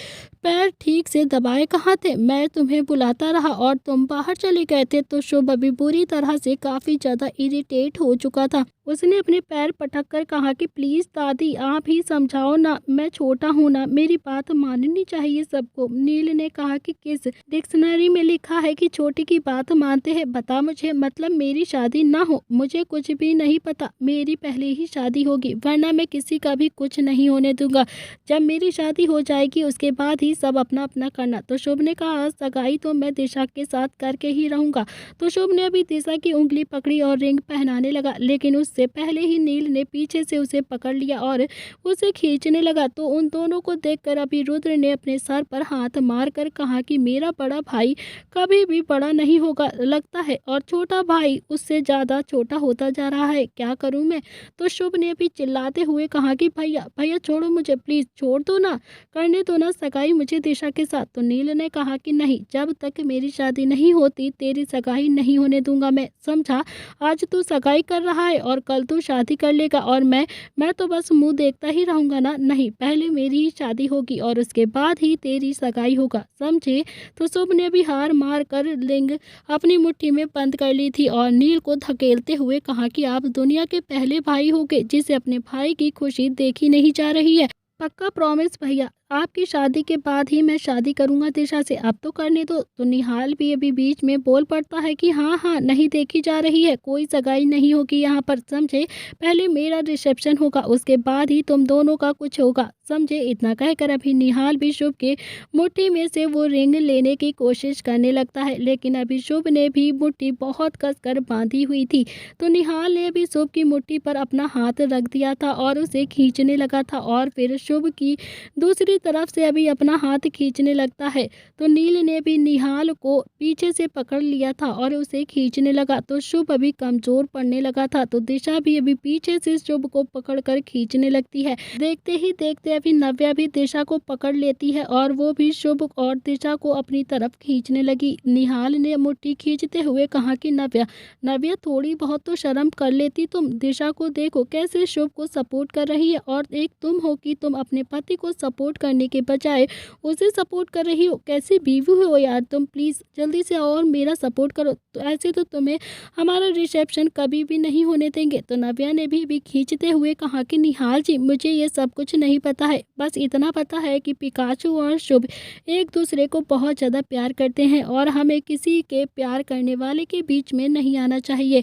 S1: पैर ठीक से दबाए कहाँ थे, मैं तुम्हें बुलाता रहा और तुम बाहर चले गए थे। तो शुभ अभी बुरी तरह से काफ़ी ज़्यादा इरिटेट हो चुका था। उसने अपने पैर पटक कर कहा कि प्लीज़ दादी आप ही समझाओ ना, मैं छोटा हूँ ना, मेरी बात माननी चाहिए सबको। नील ने कहा कि किस डिक्शनरी में लिखा है कि छोटे की बात मानते हैं, बता मुझे, मतलब मेरी शादी ना हो, मुझे कुछ भी नहीं पता, मेरी पहले ही शादी होगी वरना मैं किसी का भी कुछ नहीं होने दूंगा। जब मेरी शादी हो जाएगी उसके बाद ही सब अपना अपना करना। तो शुभ ने कहा सगाई तो मैं दिशा के साथ करके ही रहूंगा। तो शुभ ने अभी दिशा की उंगली पकड़ी और रिंग पहनाने लगा, लेकिन उस उससे पहले ही नील ने पीछे से उसे पकड़ लिया और उसे खींचने लगा। तो उन दोनों को देखकर अभी रुद्र ने अपने सर पर हाथ मारकर कहा कि मेरा बड़ा भाई कभी भी बड़ा नहीं होगा लगता है, और छोटा भाई उससे ज़्यादा छोटा होता जा रहा है, क्या करूं मैं। तो शुभ ने भी चिल्लाते हुए कहा कि भैया भैया छोड़ो मुझे, प्लीज़ छोड़ दो ना, करने दो ना सगाई मुझे दिशा के साथ। तो नील ने कहा कि नहीं, जब तक मेरी शादी नहीं होती तेरी सगाई नहीं होने दूंगा मैं, समझा। आज तू सगाई कर रहा है और कल तू शादी कर लेगा, और मैं तो बस मुंह देखता ही रहूंगा ना। नहीं, पहले मेरी ही शादी होगी और उसके बाद ही तेरी सगाई होगा, समझे। तो शुभ ने भी हार मार कर लिंग अपनी मुट्ठी में बंद कर ली थी और नील को धकेलते हुए कहा कि आप दुनिया के पहले भाई होगे जिसे अपने भाई की खुशी देखी नहीं जा रही है। पक्का प्रॉमिस भैया, आपकी शादी के बाद ही मैं शादी करूंगा दिशा से, अब तो करने दो। तो निहाल भी अभी बीच में बोल पड़ता है कि हाँ हाँ, नहीं देखी जा रही है, कोई सगाई नहीं होगी यहाँ पर, समझे। पहले मेरा रिसेप्शन होगा, उसके बाद ही तुम दोनों का कुछ होगा, समझे। इतना कहकर अभी निहाल भी शुभ के मुट्ठी में से वो रिंग लेने की कोशिश करने लगता है, लेकिन अभी शुभ ने भी मुट्ठी बहुत कसकर बांधी हुई थी। तो निहाल ने भी शुभ की मुट्ठी पर अपना हाथ रख दिया था और उसे खींचने लगा था, और फिर शुभ की दूसरी तरफ से अभी अपना हाथ खींचने लगता है। तो नील ने भी निहाल को पीछे से पकड़ लिया था और उसे खींचने लगा। तो शुभ अभी कमजोर पड़ने लगा था। तो दिशा भी अभी पीछे से शुभ को पकड़कर खींचने लगती है। देखते ही देखते अभी नव्या भी दिशा को पकड़ लेती है और वो भी शुभ और दिशा को अपनी तरफ खींचने लगी। निहाल ने मुट्ठी खींचते हुए कहा कि नव्या नव्या थोड़ी बहुत तो शर्म कर लेती तुम, दिशा को देखो कैसे शुभ को सपोर्ट कर रही है, और एक तुम हो कि तुम अपने पति को सपोर्ट करने के बजाय उसे सपोर्ट कर रही हो, कैसी बीवी हो यार तुम, प्लीज़ जल्दी से आओ और मेरा सपोर्ट करो, तो ऐसे तो तुम्हें हमारा रिसेप्शन कभी भी नहीं होने देंगे। तो नव्या ने भी खींचते हुए कहा कि निहाल जी मुझे ये सब कुछ नहीं पता है, बस इतना पता है कि पिकाचू और शुभ एक दूसरे को बहुत ज़्यादा प्यार करते हैं और हमें किसी के प्यार करने वाले के बीच में नहीं आना चाहिए।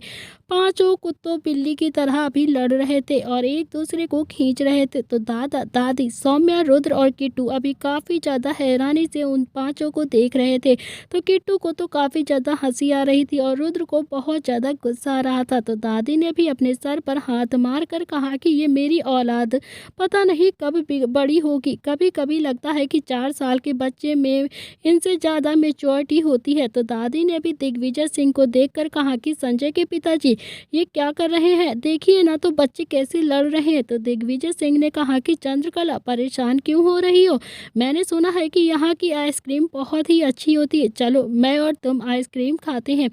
S1: पांचों कुत्तों बिल्ली की तरह अभी लड़ रहे थे और एक दूसरे को खींच रहे थे। तो दादा दादी सौम्या रुद्र और किट्टू अभी काफ़ी ज़्यादा हैरानी से उन पांचों को देख रहे थे। तो किट्टू को तो काफ़ी ज़्यादा हंसी आ रही थी और रुद्र को बहुत ज़्यादा गुस्सा आ रहा था। तो दादी ने भी अपने सर पर हाथ मार कर कहा कि ये मेरी औलाद पता नहीं कब बड़ी होगी, कभी कभी लगता है कि 4 साल के बच्चे में इनसे ज़्यादा मेच्योरिटी होती है। तो दादी ने भी दिग्विजय सिंह को देखकर कहा कि संजय के पिताजी ये क्या कर रहे हैं, देखिए ना तो बच्चे कैसे लड़ रहे हैं। तो दिग्विजय सिंह ने कहा कि चंद्रकला परेशान क्यों हो रही हो, मैंने सुना है कि यहाँ की आइसक्रीम बहुत ही अच्छी होती है, चलो मैं और तुम आइसक्रीम खाते हैं,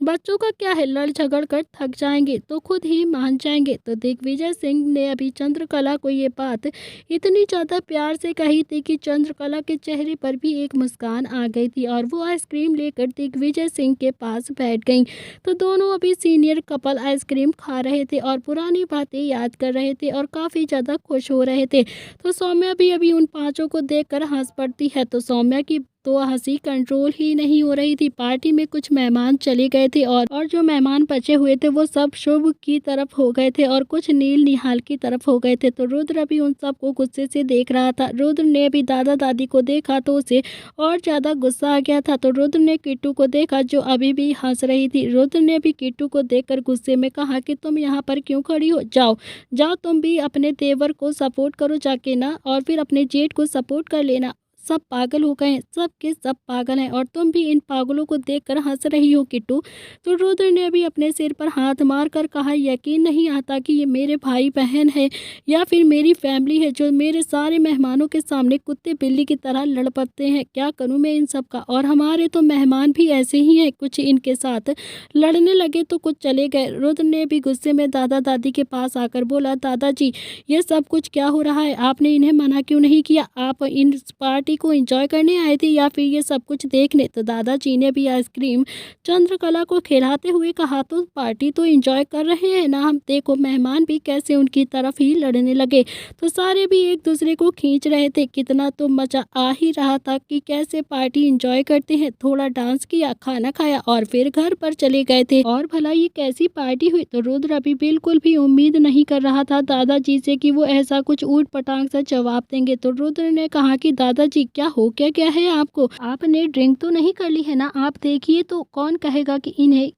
S1: बच्चों का क्या है, लड़ झगड़ कर थक जाएंगे तो खुद ही मान जाएंगे। तो दिग्विजय सिंह ने अभी चंद्रकला को ये बात इतनी ज़्यादा प्यार से कही थी कि चंद्रकला के चेहरे पर भी एक मुस्कान आ गई थी और वो आइसक्रीम लेकर दिग्विजय सिंह के पास बैठ गई। तो दोनों अभी सीनियर कपल आइसक्रीम खा रहे थे और पुरानी बातें याद कर रहे थे और काफ़ी ज़्यादा खुश हो रहे थे। तो सौम्या भी अभी उन पाँचों को देखकर हंस पड़ती है। तो सौम्या की तो हंसी कंट्रोल ही नहीं हो रही थी। पार्टी में कुछ मेहमान चले गए थे और जो मेहमान बचे हुए थे वो सब शुभ की तरफ हो गए थे और कुछ नील निहाल की तरफ हो गए थे। तो रुद्र भी उन सबको गुस्से से देख रहा था। रुद्र ने भी दादा दादी को देखा तो उसे और ज़्यादा गुस्सा आ गया था। तो रुद्र ने किट्टू को देखा जो अभी भी हंस रही थी। रुद्र ने भी किट्टू को देखकर गुस्से में कहा कि तुम यहाँ पर क्यों खड़ी हो, जाओ जाओ तुम भी अपने देवर को सपोर्ट करो जाके ना, और फिर अपने जेठ को सपोर्ट कर लेना, सब पागल हो गए हैं, सब के सब पागल हैं और तुम भी इन पागलों को देखकर हंस रही हो किट्टू। तो रुद्र ने भी अपने सिर पर हाथ मार कर कहा यकीन नहीं आता कि ये मेरे भाई बहन है या फिर मेरी फैमिली है जो मेरे सारे मेहमानों के सामने कुत्ते बिल्ली की तरह लड़ पड़ते हैं, क्या करूं मैं इन सब का। और हमारे तो मेहमान भी ऐसे ही हैं, कुछ इनके साथ लड़ने लगे तो कुछ चले गए। रुद्र ने भी गुस्से में दादा दादी के पास आकर बोला दादाजी ये सब कुछ क्या हो रहा है, आपने इन्हें मना क्यों नहीं किया, आप इन पार्टी को एंजॉय करने आए थे या फिर ये सब कुछ देखने। तो दादाजी ने भी आइसक्रीम चंद्रकला को खिलाते हुए कहा तो पार्टी तो एंजॉय कर रहे हैं ना हम, देखो मेहमान भी कैसे उनकी तरफ ही लड़ने लगे। तो सारे भी एक दूसरे को खींच रहे थे, कितना तो मजा आ ही रहा था कि कैसे पार्टी एंजॉय करते हैं। थोड़ा डांस किया, खाना खाया और फिर घर पर चले गए थे। और भला ये कैसी पार्टी हुई। तो रुद्र अभी बिल्कुल भी उम्मीद नहीं कर रहा था दादाजी से कि वो ऐसा कुछ ऊट पटांग सा जवाब देंगे। तो रुद्र ने कहा कि दादाजी कि क्या हो क्या गया है आपको? आपने ड्रिंक तो नहीं कर ली है ना? आप देखिए तो कौन कहेगा कि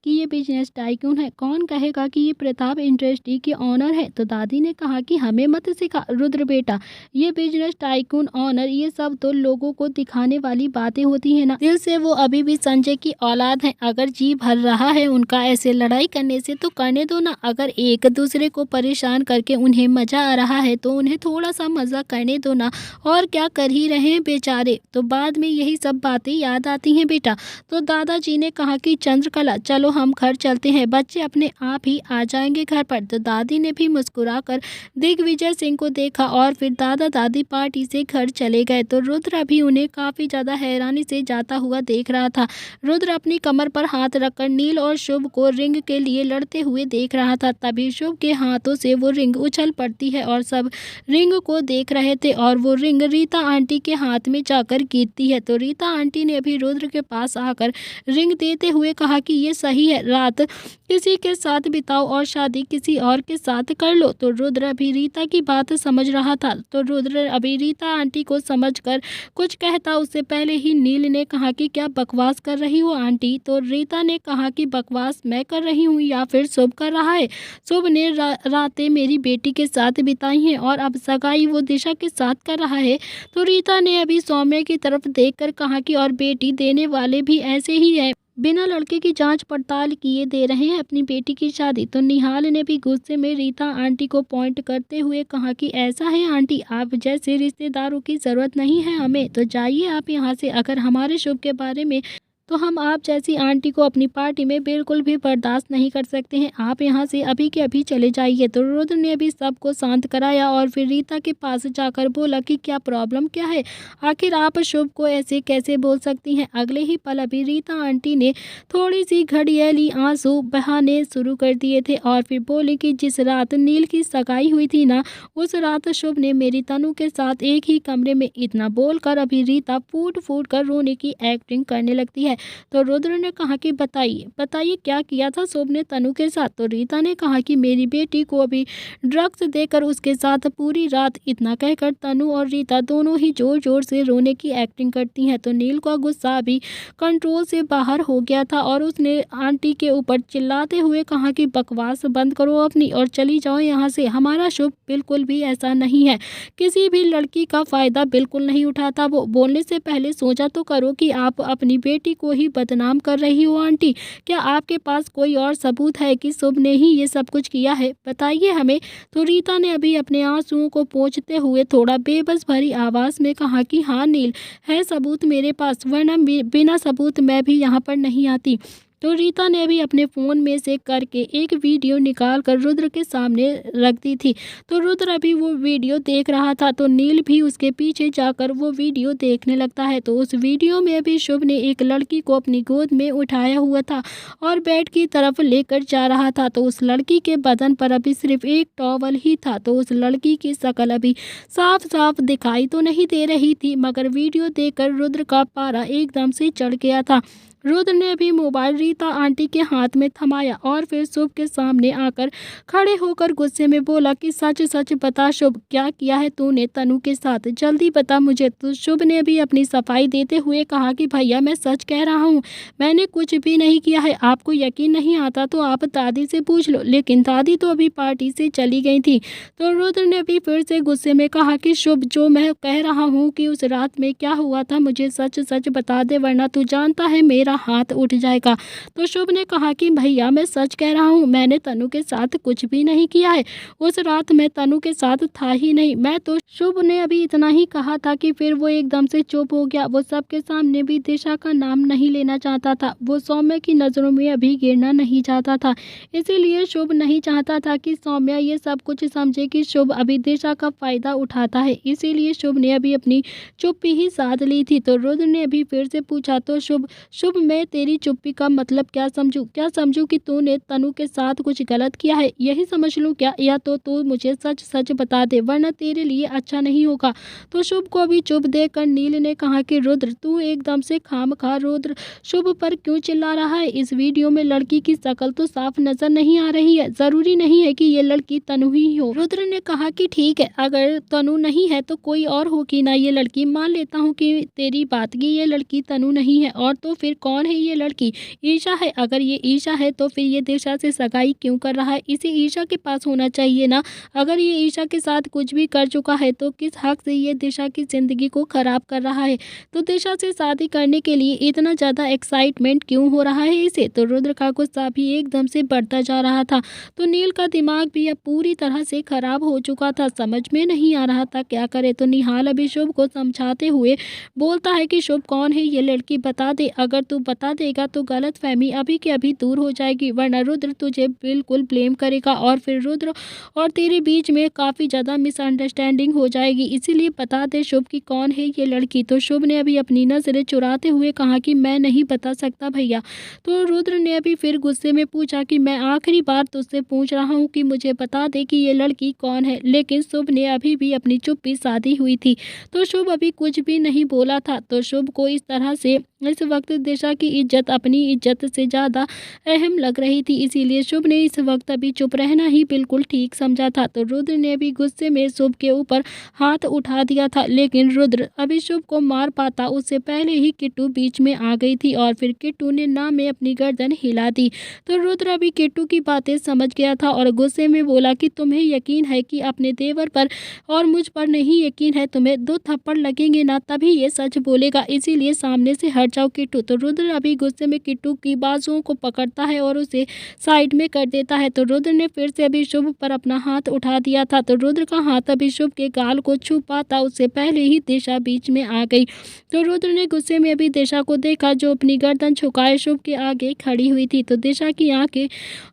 S1: ये बिजनेस टाइकून है? कौन कहेगा कि ये प्रताप इंडस्ट्री के ओनर है? तो दादी ने कहा कि हमें मत सिखा रुद्र बेटा, ये बिजनेस टाइकून ओनर ये सब तो लोगों को दिखाने वाली बातें होती है ना। दिल से वो अभी भी संजय की औलाद है। अगर जी भर रहा है उनका ऐसे लड़ाई करने से तो करने दो ना। अगर एक दूसरे को परेशान करके उन्हें मजा आ रहा है तो उन्हें थोड़ा सा मजा करने दो ना। और क्या कर ही रहे हैं बेचारे। तो बाद में यही सब बातें याद आती हैं बेटा। तो दादाजी ने कहा कि चंद्रकला चलो हम घर चलते हैं, बच्चे अपने आप ही आ जाएंगे घर पर। तो दादी ने भी मुस्कुराकर दिग्विजय सिंह को देखा और फिर दादा दादी पार्टी से घर चले गए। तो रुद्र भी उन्हें काफी ज्यादा हैरानी से जाता हुआ देख रहा था। रुद्र अपनी कमर पर हाथ रखकर नील और शुभ को रिंग के लिए लड़ते हुए देख रहा था। तभी शुभ के हाथों से वो रिंग उछल पड़ती है और सब रिंग को देख रहे थे और वो रिंग रीता आंटी के हाथ में जाकर गिरती है। तो रीता आंटी ने भी रुद्र के पास आकर रिंग देते हुए कहा कि ये सही है, रात किसी के साथ बिताओ और शादी किसी और के साथ कर लो। तो रुद्र अभी रीता की बात समझ रहा था। तो रुद्र अभी रीता आंटी को समझकर कुछ कहता उससे पहले ही नील ने कहा कि क्या बकवास कर रही हो आंटी। तो रीता ने कहा कि बकवास मैं कर रही हूँ या फिर शुभ कर रहा है। शुभ ने रातें मेरी बेटी के साथ बिताई हैं और अब सगाई वो दिशा के साथ कर रहा है। तो रीता ने अभी सौम्य की तरफ देखकर कहा कि और बेटी देने वाले भी ऐसे ही है, बिना लड़के की जांच पड़ताल किए दे रहे हैं अपनी बेटी की शादी। तो निहाल ने भी गुस्से में रीता आंटी को पॉइंट करते हुए कहा कि ऐसा है आंटी, आप जैसे रिश्तेदारों की जरूरत नहीं है हमें, तो जाइए आप यहाँ से। अगर हमारे शुभ के बारे में तो हम आप जैसी आंटी को अपनी पार्टी में बिल्कुल भी बर्दाश्त नहीं कर सकते हैं। आप यहाँ से अभी के अभी चले जाइए। तो रुद्र ने भी सबको शांत कराया और फिर रीता के पास जाकर बोला कि क्या प्रॉब्लम क्या है, आखिर आप शुभ को ऐसे कैसे बोल सकती हैं। अगले ही पल अभी रीता आंटी ने थोड़ी सी घड़ियाली आंसू बहाने शुरू कर दिए थे और फिर बोले कि जिस रात नील की सगाई हुई थी ना, उस रात शुभ ने मेरी तनु के साथ एक ही कमरे में, इतना बोलकर अभी रीता फूट फूट कर रोने की एक्टिंग करने लगती है। तो रुद्र ने कहा कि बताइए बताइए क्या किया था शुभ ने तनु के साथ। तो रीता ने कहा कि मेरी बेटी को अभी ड्रग्स देकर उसके साथ पूरी रात, इतना कहकर तनु और रीता दोनों ही जोर जोर से रोने की एक्टिंग करती हैं। तो नील का गुस्सा अभी कंट्रोल से बाहर हो गया था और उसने आंटी के ऊपर चिल्लाते हुए कहा कि बकवास बंद करो अपनी और चली जाओ यहाँ से। हमारा शुभ बिल्कुल भी ऐसा नहीं है, किसी भी लड़की का फायदा बिल्कुल नहीं उठाता। वो बोलने से पहले सोचा तो करो कि आप अपनी बेटी को ही बदनाम कर रही हो आंटी। क्या आपके पास कोई और सबूत है कि शुभ ने ही ये सब कुछ किया है, बताइए हमें। तो रीता ने अभी अपने आंसुओं को पोंछते हुए थोड़ा बेबस भरी आवाज में कहा कि हाँ नील, है सबूत मेरे पास, वरना बिना सबूत मैं भी यहाँ पर नहीं आती। तो रीता ने अभी अपने फ़ोन में से करके एक वीडियो निकाल कर रुद्र के सामने रख दी थी। तो रुद्र अभी वो वीडियो देख रहा था तो नील भी उसके पीछे जाकर वो वीडियो देखने लगता है। तो उस वीडियो में अभी शुभ ने एक लड़की को अपनी गोद में उठाया हुआ था और बेड की तरफ लेकर जा रहा था। तो उस लड़की के बदन पर अभी सिर्फ एक टॉवल ही था। तो उस लड़की की शक्ल अभी साफ साफ दिखाई तो नहीं दे रही थी, मगर वीडियो देखकर रुद्र का पारा एकदम से चढ़ गया था। रुद्र ने भी मोबाइल रीता आंटी के हाथ में थमाया और फिर शुभ के सामने आकर खड़े होकर गुस्से में बोला कि सच सच बता शुभ, क्या किया है तूने तनु के साथ, जल्दी बता मुझे। तो शुभ ने भी अपनी सफाई देते हुए कहा कि भैया मैं सच कह रहा हूँ, मैंने कुछ भी नहीं किया है। आपको यकीन नहीं आता तो आप दादी से पूछ लो, लेकिन दादी तो अभी पार्टी से चली गई थी। तो रुद्र ने भी फिर से गुस्से में कहा कि शुभ, जो मैं कह रहा हूँ कि उस रात में क्या हुआ था मुझे सच सच बता दे, वरना तू जानता है मेरा हाथ उठ जाएगा। तो शुभ ने कहा कि भैया मैं सच कह रहा हूँ, मैंने तनु के साथ कुछ भी नहीं किया है, उस रात मैं तनु के साथ था ही नहीं। मैं तो शुभ ने अभी इतना ही कहा था कि फिर वो एकदम से चुप हो गया। वो सबके सामने भी दिशा का नाम नहीं लेना चाहता था, वो सौम्य की नज़रों में अभी गिरना नहीं चाहता था। इसीलिए शुभ नहीं चाहता था कि सौम्या ये सब कुछ समझे कि शुभ अभी दिशा का फायदा उठाता है। इसीलिए शुभ ने अभी अपनी चुप्पी ही साध ली थी। तो रुद्र ने अभी फिर से पूछा, तो शुभ शुभ मैं तेरी चुप्पी का मतलब क्या समझूं? क्या समझूं कि तूने तनु के साथ कुछ गलत किया है? यही समझ लूं क्या? या तो तू मुझे सच सच बता दे, वरना तेरे लिए अच्छा नहीं होगा। तो शुभ को भी चुप देखकर नील ने कहा कि रुद्र, तू एकदम से खामखा रुद्र शुभ पर क्यों चिल्ला रहा है? इस वीडियो में लड़की की शक्ल तो साफ नजर नहीं आ रही है। जरूरी नहीं है कि ये लड़की तनु ही हो। रुद्र ने कहा कि ठीक है, अगर तनु नहीं है तो कोई और होगी ना ये लड़की। मान लेता हूँ कि तेरी बात की ये लड़की तनु नहीं है, और तो फिर कौन है ये लड़की? ईशा है। अगर ये ईशा है तो फिर ये दिशा से सगाई क्यों कर रहा है? इसे ईशा के पास होना चाहिए ना। अगर ये ईशा के साथ कुछ भी कर चुका है तो किस हक से ये दिशा की जिंदगी को खराब कर रहा है? तो दिशा से शादी करने के लिए इतना ज्यादा एक्साइटमेंट क्यों हो रहा है इसे? तो रुद्र का गुस्सा भी एकदम से बढ़ता जा रहा था। तो नील का दिमाग भी अब पूरी तरह से खराब हो चुका था। समझ में नहीं आ रहा था क्या करे। तो निहाल अभी शुभ को समझाते हुए बोलता है कि शुभ, कौन है ये लड़की? बता दे। अगर तू बता देगा तो गलतफहमी अभी के अभी दूर हो जाएगी, वरना रुद्र तुझे बिल्कुल ब्लेम करेगा और फिर रुद्र और तेरे बीच में काफ़ी ज़्यादा मिसअंडरस्टैंडिंग हो जाएगी। इसीलिए बता दे शुभ कि कौन है ये लड़की। तो शुभ ने अभी अपनी नज़रें चुराते हुए कहा कि मैं नहीं बता सकता भैया। तो रुद्र ने अभी फिर गुस्से में पूछा कि मैं आखिरी बार तुझसे पूछ रहा हूँ कि मुझे बता दे कि ये लड़की कौन है। लेकिन शुभ ने अभी भी अपनी चुप्पी साधी हुई थी। तो शुभ अभी कुछ भी नहीं बोला था। तो शुभ को इस तरह से इस वक्त दिशा की इज्जत अपनी इज्जत से ज़्यादा अहम लग रही थी। इसीलिए शुभ ने इस वक्त अभी चुप रहना ही बिल्कुल ठीक समझा था। तो रुद्र ने भी गुस्से में शुभ के ऊपर हाथ उठा दिया था, लेकिन रुद्र अभी शुभ को मार पाता उससे पहले ही किट्टू बीच में आ गई थी और फिर किट्टू ने ना में अपनी गर्दन हिला दी। तो रुद्र अभी किट्टू की बातें समझ गया था और गुस्से में बोला कि तुम्हें यकीन है कि अपने देवर पर और मुझ पर नहीं यकीन है? तुम्हें 2 थप्पड़ लगेंगे ना तभी ये सच बोलेगा, इसीलिए सामने से हट जाओ किट्टू। तो रुद्र अभी गुस्से में किट्टू की बाजुओं को पकड़ता है और उसे साइड में कर देता है। तो रुद्र ने फिर से अभी शुभ पर अपना हाथ उठा दिया था। तो रुद्र का हाथ अभी शुभ के गाल को छू पाता उससे पहले ही दिशा बीच में आ गई। तो रुद्र ने गुस्से में अभी दिशा को देखा जो अपनी गर्दन झुकाए शुभ के आगे खड़ी हुई थी। तो दिशा की आंखें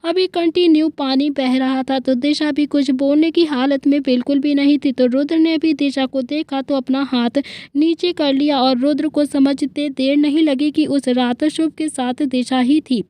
S1: अभी कंटिन्यू पानी बह रहा था। तो दिशा भी कुछ बोलने की हालत में बिल्कुल भी नहीं थी। तो रुद्र ने भी दिशा को देखा तो अपना हाथ नीचे कर लिया और रुद्र को समझते देर नहीं लगी कि उस रात शुभ के साथ दिशा ही थी।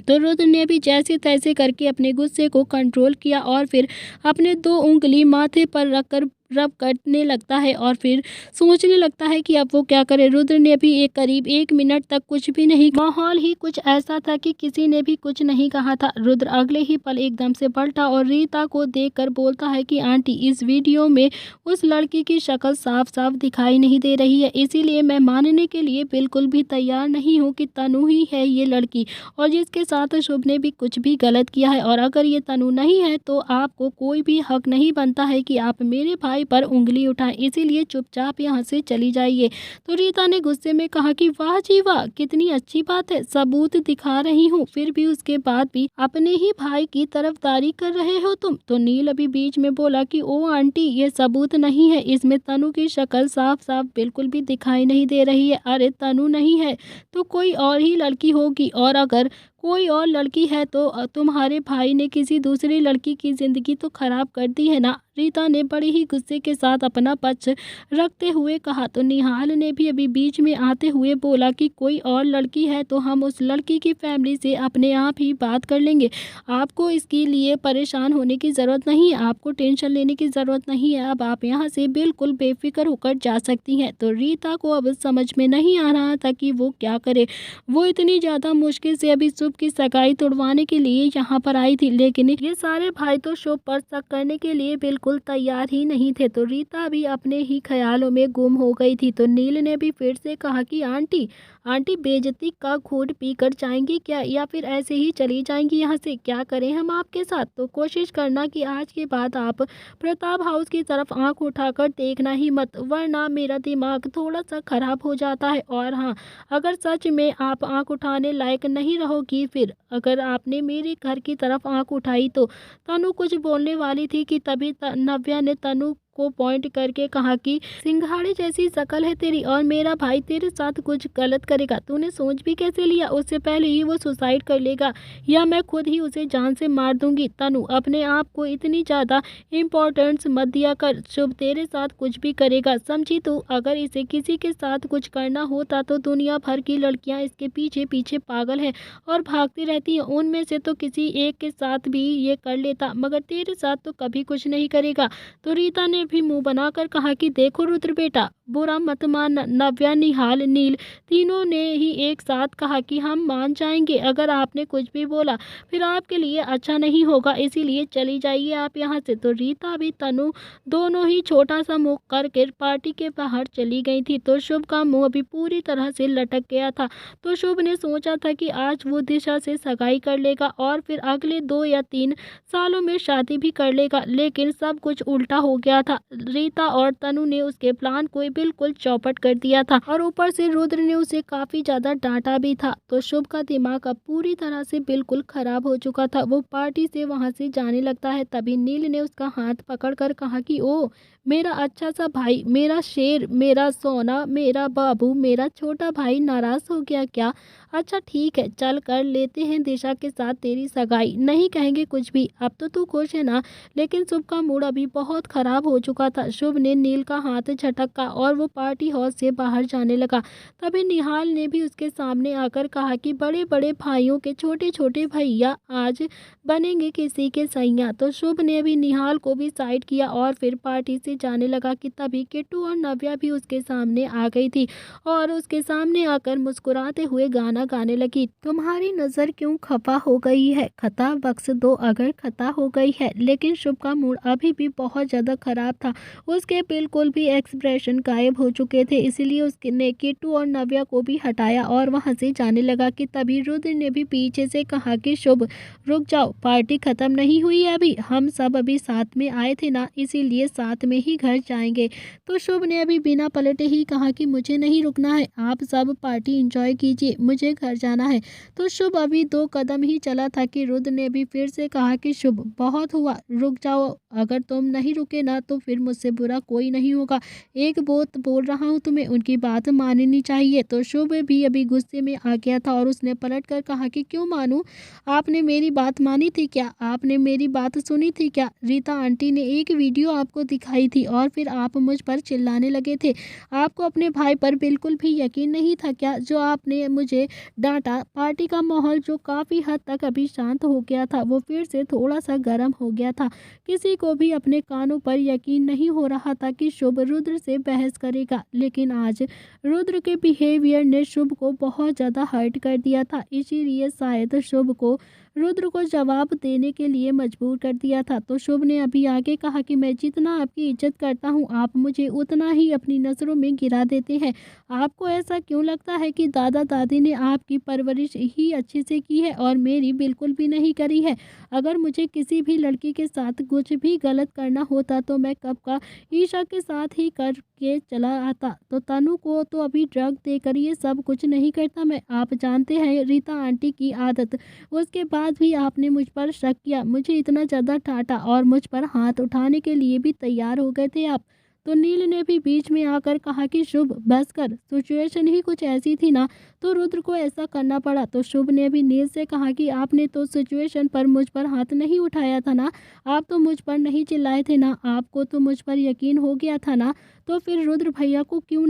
S1: तो रुद्र ने भी जैसे तैसे करके अपने गुस्से को कंट्रोल किया और फिर अपने 2 उंगली माथे पर रखकर रब करने लगता है और फिर सोचने लगता है कि अब वो क्या करे। रुद्र ने भी करीब 1 मिनट तक कुछ भी नहीं, माहौल ही कुछ ऐसा था कि किसी ने भी कुछ नहीं कहा था। रुद्र अगले ही पल एकदम से पलटा और रीता को देखकर बोलता है कि आंटी, इस वीडियो में उस लड़की की शक्ल साफ साफ दिखाई नहीं दे रही है, इसीलिए मैं मानने के लिए बिल्कुल भी तैयार नहीं हूँ कि तनु ही है ये लड़की और जिसके साथ शुभ ने भी कुछ भी गलत किया है। और अगर ये तनु नहीं है तो आपको कोई भी हक नहीं बनता है कि आप मेरे भाई पर उंगली उठाएं, इसीलिए चुपचाप यहाँ से चली जाइए। तो रीता ने गुस्से में कहा कि वाह जी वाह, कितनी अच्छी बात है, सबूत दिखा रही हूँ, फिर भी उसके बाद भी अपने ही भाई की तरफदारी कर रहे हो तुम। तो नील अभी बीच में बोला कि ओ आंटी, ये सबूत नहीं है, इसमें तनु की शक्ल साफ साफ बिल्कुल भी दिखाई नहीं दे रही है। अरे तनु नहीं है तो कोई और ही लड़की होगी, और अगर कोई और लड़की है तो तुम्हारे भाई ने किसी दूसरी लड़की की जिंदगी तो खराब कर दी है ना। रीता ने बड़े ही गुस्से के साथ अपना पक्ष रखते हुए कहा। तो निहाल ने भी अभी बीच में आते हुए बोला कि कोई और लड़की है तो हम उस लड़की की फैमिली से अपने आप ही बात कर लेंगे, आपको इसके लिए परेशान होने की ज़रूरत नहीं है, आपको टेंशन लेने की ज़रूरत नहीं है, अब आप यहाँ से बिल्कुल बेफिक्र होकर जा सकती हैं। तो रीता को अब समझ में नहीं आ रहा था कि वो क्या करे। वो इतनी ज़्यादा मुश्किल से अभी शुभ की सगाई तोड़वाने के लिए यहाँ पर आई थी, लेकिन ये सारे भाई तो शुभ पर शक करने के लिए बिल्कुल तैयार ही नहीं थे। तो रीता भी अपने ही ख्यालों में गुम हो गई थी। तो नील ने भी फिर से कहा कि आंटी, आंटी बेइज्जती का घूंट पी कर जाएंगी क्या, या फिर ऐसे ही चली जाएंगी यहाँ से? क्या करें हम आपके साथ? तो कोशिश करना कि आज के बाद आप प्रताप हाउस की तरफ आंख उठाकर देखना ही मत, वरना मेरा दिमाग थोड़ा सा खराब हो जाता है। और हाँ, अगर सच में आप आंख उठाने लायक नहीं रहोगी, फिर अगर आपने मेरे घर की तरफ आंख उठाई तो तनु कुछ बोलने वाली थी कि तभी नव्या ने तनु को पॉइंट करके कहा कि सिंघाड़े जैसी शक्ल है तेरी और मेरा भाई तेरे साथ कुछ गलत करेगा तूने सोच भी कैसे लिया? उससे पहले ही वो सुसाइड कर लेगा या मैं खुद ही उसे जान से मार दूंगी। तनु अपने आप को इतनी ज़्यादा इम्पोर्टेंस मत दिया कर। शुभ तेरे साथ कुछ भी करेगा समझी तू? अगर इसे किसी के साथ कुछ करना होता तो दुनिया भर की लड़कियां इसके पीछे पीछे पागल हैं और भागती रहती हैं। उनमें से तो किसी एक के साथ भी ये कर लेता मगर तेरे साथ तो कभी कुछ नहीं करेगा। तो रीता ने भी मुंह बनाकर कहा कि देखो रुद्र बेटा बुरा मत मान। नव्या, निहाल, नील तीनों ने ही एक साथ कहा कि हम मान जाएंगे। अगर आपने कुछ भी बोला फिर आपके लिए अच्छा नहीं होगा, इसीलिए चली जाइए आप यहाँ से। तो रीता भी तनु दोनों ही छोटा सा मुंह करके पार्टी के बाहर चली गई थी। तो शुभ का मुंह अभी पूरी तरह से लटक गया था। तो शुभ ने सोचा था कि आज वो दिशा से सगाई कर लेगा और फिर अगले 2 या 3 सालों में शादी भी कर लेगा, लेकिन सब कुछ उल्टा हो गया था। रीता और तनु ने उसके प्लान को बिल्कुल चौपट कर दिया था और ऊपर से रुद्र ने उसे काफी ज्यादा डांटा भी था। तो शुभ का दिमाग अब पूरी तरह से बिल्कुल खराब हो चुका था। वो पार्टी से वहां से जाने लगता है तभी नील ने उसका हाथ पकड़कर कहा कि ओ मेरा अच्छा सा भाई, मेरा शेर, मेरा सोना, मेरा बाबू, मेरा छोटा भाई नाराज हो गया क्या? अच्छा ठीक है चल कर लेते हैं दिशा के साथ तेरी सगाई, नहीं कहेंगे कुछ भी। अब तो तू खुश है ना? लेकिन शुभ का मूड अभी बहुत खराब हो चुका था। शुभ ने नील का हाथ झटका और वो पार्टी हॉल से बाहर जाने लगा। तभी निहाल ने भी उसके सामने आकर कहा कि बड़े बड़े भाइयों के छोटे छोटे भैया आज बनेंगे किसी के सैया। तो शुभ ने भी निहाल को भी साइड किया और फिर पार्टी से जाने लगा कि तभी किट्टू और नव्या भी उसके सामने आ गई थी और उसके सामने आकर मुस्कुराते हुए गाना गाने लगी। तुम्हारी नजर क्यों खफा हो गई है? खता बख्श दो अगर खता हो गई है। लेकिन शुभ का मूड अभी भी बहुत ज्यादा खराब था। उसके बिल्कुल भी एक्सप्रेशन गायब हो चुके थे, इसीलिए उसने किट्टू और नव्या को भी हटाया और वहां से जाने लगा कि तभी रुद्र ने भी पीछे से कहा कि शुभ रुक जाओ, पार्टी खत्म नहीं हुई है अभी, हम सब अभी साथ में आए थे ना, इसीलिए साथ में ही घर जाएंगे। तो शुभ ने अभी बिना पलटे ही कहा कि मुझे नहीं रुकना है, आप सब पार्टी एंजॉय कीजिए, मुझे घर जाना है। तो शुभ अभी 2 कदम ही चला था कि रुद्र ने भी फिर से कहा कि शुभ बहुत हुआ, रुक जाओ, अगर तुम नहीं रुके ना तो फिर मुझसे बुरा कोई नहीं होगा। एक बात बोल रहा हूँ तुम्हें, उनकी बात माननी चाहिए। तो शुभ भी अभी गुस्से में आ गया था और उसने पलट कर कहा कि क्यों मानूं? आपने मेरी बात मानी थी क्या? आपने मेरी बात सुनी थी क्या? रीता आंटी ने एक वीडियो आपको दिखाई थी और फिर आप मुझ पर चिल्लाने लगे थे। आपको अपने भाई पर बिल्कुल भी यकीन नहीं था क्या? जो आपने मुझे डांटा। पार्टी का माहौल जो काफी हद तक अभी शांत हो गया था वो फिर से थोड़ा सा गर्म हो गया था। किसी को भी अपने कानों पर यकीन नहीं हो रहा था कि शुभ रुद्र से बहस करेगा, लेकिन आज रुद्र के बिहेवियर ने शुभ को बहुत ज्यादा हर्ट कर दिया था, इसीलिए शायद शुभ को रुद्र को जवाब देने के लिए मजबूर कर दिया था। तो शुभ ने अभी आगे कहा कि मैं जितना आपकी इज्जत करता हूँ आप मुझे उतना ही अपनी नज़रों में गिरा देते हैं। आपको ऐसा क्यों लगता है कि दादा दादी ने आपकी परवरिश ही अच्छे से की है और मेरी बिल्कुल भी नहीं करी है? अगर मुझे किसी भी लड़की के साथ कुछ भी गलत करना होता तो मैं कब का ईशा के साथ ही करके चला आता। तो तनु को तो अभी ड्रग देकर ये सब कुछ नहीं करता मैं। आप जानते हैं रीता आंटी की आदत, उसके बाद भी आपने मुझ पर शक किया, मुझे इतना ज़्यादा डांटा और मुझ पर हाथ उठाने के लिए भी तैयार हो गए थे आप। तो नील ने भी बीच में आकर कहा कि शुभ बस कर, सिचुएशन ही कुछ ऐसी थी ना तो रुद्र को ऐसा करना पड़ा। तो शुभ ने भी नील से कहा कि आपने तो सिचुएशन पर मुझ पर हाथ नहीं उठाया था ना, आप तो मुझ पर नहीं चिल्लाए थे ना, आपको तो मुझ पर यकीन हो गया था ना, तो फिर रुद्र भैया को क्यों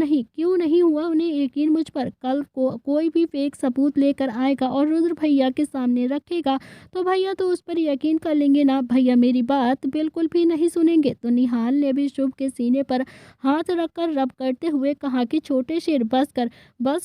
S1: नहीं हुआ उन्हें यकीन मुझ पर? कल को कोई भी फेक सबूत लेकर आएगा और रुद्र भैया के सामने रखेगा तो भैया तो उस पर यकीन कर लेंगे ना, भैया मेरी बात बिल्कुल भी नहीं सुनेंगे। तो निहाल ने भी शुभ के सीने पर हाथ रखकर रब करते हुए कहा कि छोटे शेर बस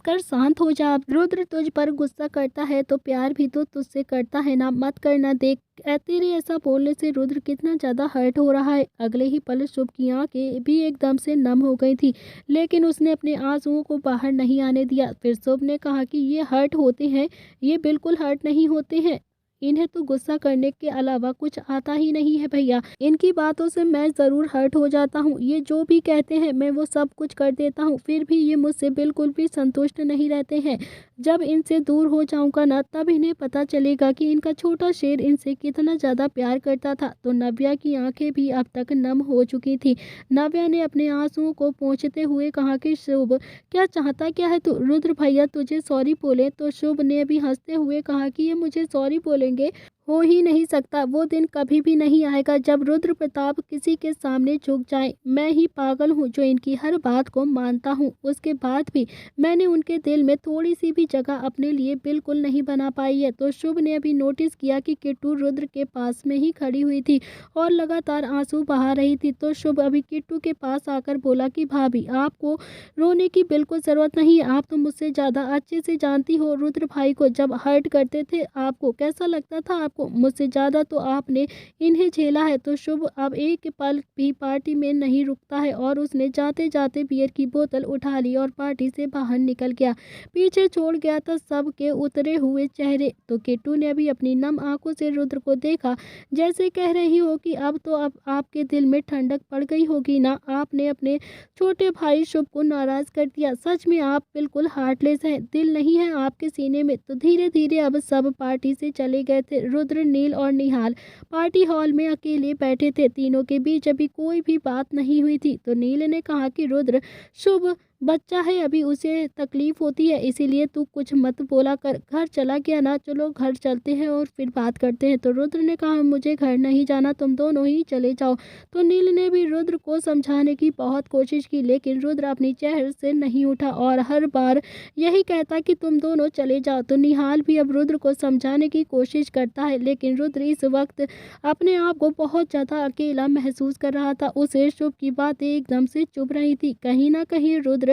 S1: कर शांत हो जा। रुद्र तुझ पर गुस्सा करता है तो प्यार भी तो तुझसे करता है ना, मत करना, देख तेरे ऐसा बोलने से रुद्र कितना ज्यादा हर्ट हो रहा है। अगले ही पल शुभ की आंखें भी एकदम से नम हो गई थी, लेकिन उसने अपने आंसुओं को बाहर नहीं आने दिया। फिर शुभ ने कहा कि ये हर्ट होते हैं, ये बिल्कुल हर्ट नहीं होते हैं, इन्हें तो गुस्सा करने के अलावा कुछ आता ही नहीं है भैया। इनकी बातों से मैं ज़रूर हर्ट हो जाता हूँ। ये जो भी कहते हैं मैं वो सब कुछ कर देता हूँ, फिर भी ये मुझसे बिल्कुल भी संतुष्ट नहीं रहते हैं। जब इनसे दूर हो जाऊंगा ना, तब इन्हें पता चलेगा कि इनका छोटा शेर इनसे कितना ज़्यादा प्यार करता था। तो नव्या की आंखें भी अब तक नम हो चुकी थी। नव्या ने अपने आंसुओं को पोंछते हुए कहा कि शुभ, क्या चाहता क्या है तू? रुद्र भैया तुझे सॉरी बोले। तो शुभ ने भी हंसते हुए कहा कि ये मुझे सॉरी बोलेंगे? हो ही नहीं सकता। वो दिन कभी भी नहीं आएगा जब रुद्र प्रताप किसी के सामने झुक जाए। मैं ही पागल हूँ जो इनकी हर बात को मानता हूँ। उसके बाद भी मैंने उनके दिल में थोड़ी सी भी जगह अपने लिए बिल्कुल नहीं बना पाई है। तो शुभ ने अभी नोटिस किया कि किट्टू रुद्र के पास में ही खड़ी हुई थी और लगातार आंसू बहा रही थी। तो शुभ अभी किट्टू के पास आकर बोला कि भाभी, आपको रोने की बिल्कुल ज़रूरत नहीं है। आप तो मुझसे ज़्यादा अच्छे से जानती हो रुद्र भाई को। जब हर्ट करते थे आपको कैसा लगता था? आपको मुझसे ज़्यादा तो आपने इन्हें झेला है। तो शुभ अब एक पल भी पार्टी में नहीं रुकता है और उसने जाते जाते बियर की बोतल उठा ली और पार्टी से बाहर निकल गया। पीछे छोड़ गया था सबके उतरे हुए चेहरे। तो किट्टू ने भी अपनी नम आंखों से रुद्र को देखा, जैसे कह रही हो कि अब आपके दिल में ठंडक पड़ गई होगी ना। आपने अपने छोटे भाई शुभ को नाराज कर दिया। सच में आप बिल्कुल हार्टलेस हैं, दिल नहीं है आपके सीने में। तो धीरे धीरे अब सब पार्टी से चले गए थे। रुद्र, नील और निहाल पार्टी हॉल में अकेले बैठे थे। तीनों के बीच अभी कोई भी बात नहीं हुई थी। तो नील ने कहा कि रुद्र, शुभ बच्चा है, अभी उसे तकलीफ होती है, इसीलिए तू कुछ मत बोला कर। घर चला गया ना, चलो घर चलते हैं और फिर बात करते हैं। तो रुद्र ने कहा मुझे घर नहीं जाना, तुम दोनों ही चले जाओ। तो नील ने भी रुद्र को समझाने की बहुत कोशिश की, लेकिन रुद्र अपनी चेहरे से नहीं उठा और हर बार यही कहता कि तुम दोनों चले जाओ। तो निहाल भी अब रुद्र को समझाने की कोशिश करता है, लेकिन रुद्र इस वक्त अपने आप को बहुत ज़्यादा अकेला महसूस कर रहा था। उसे शुभ की बातें एकदम से चुभ रही थी। कहीं ना कहीं रुद्र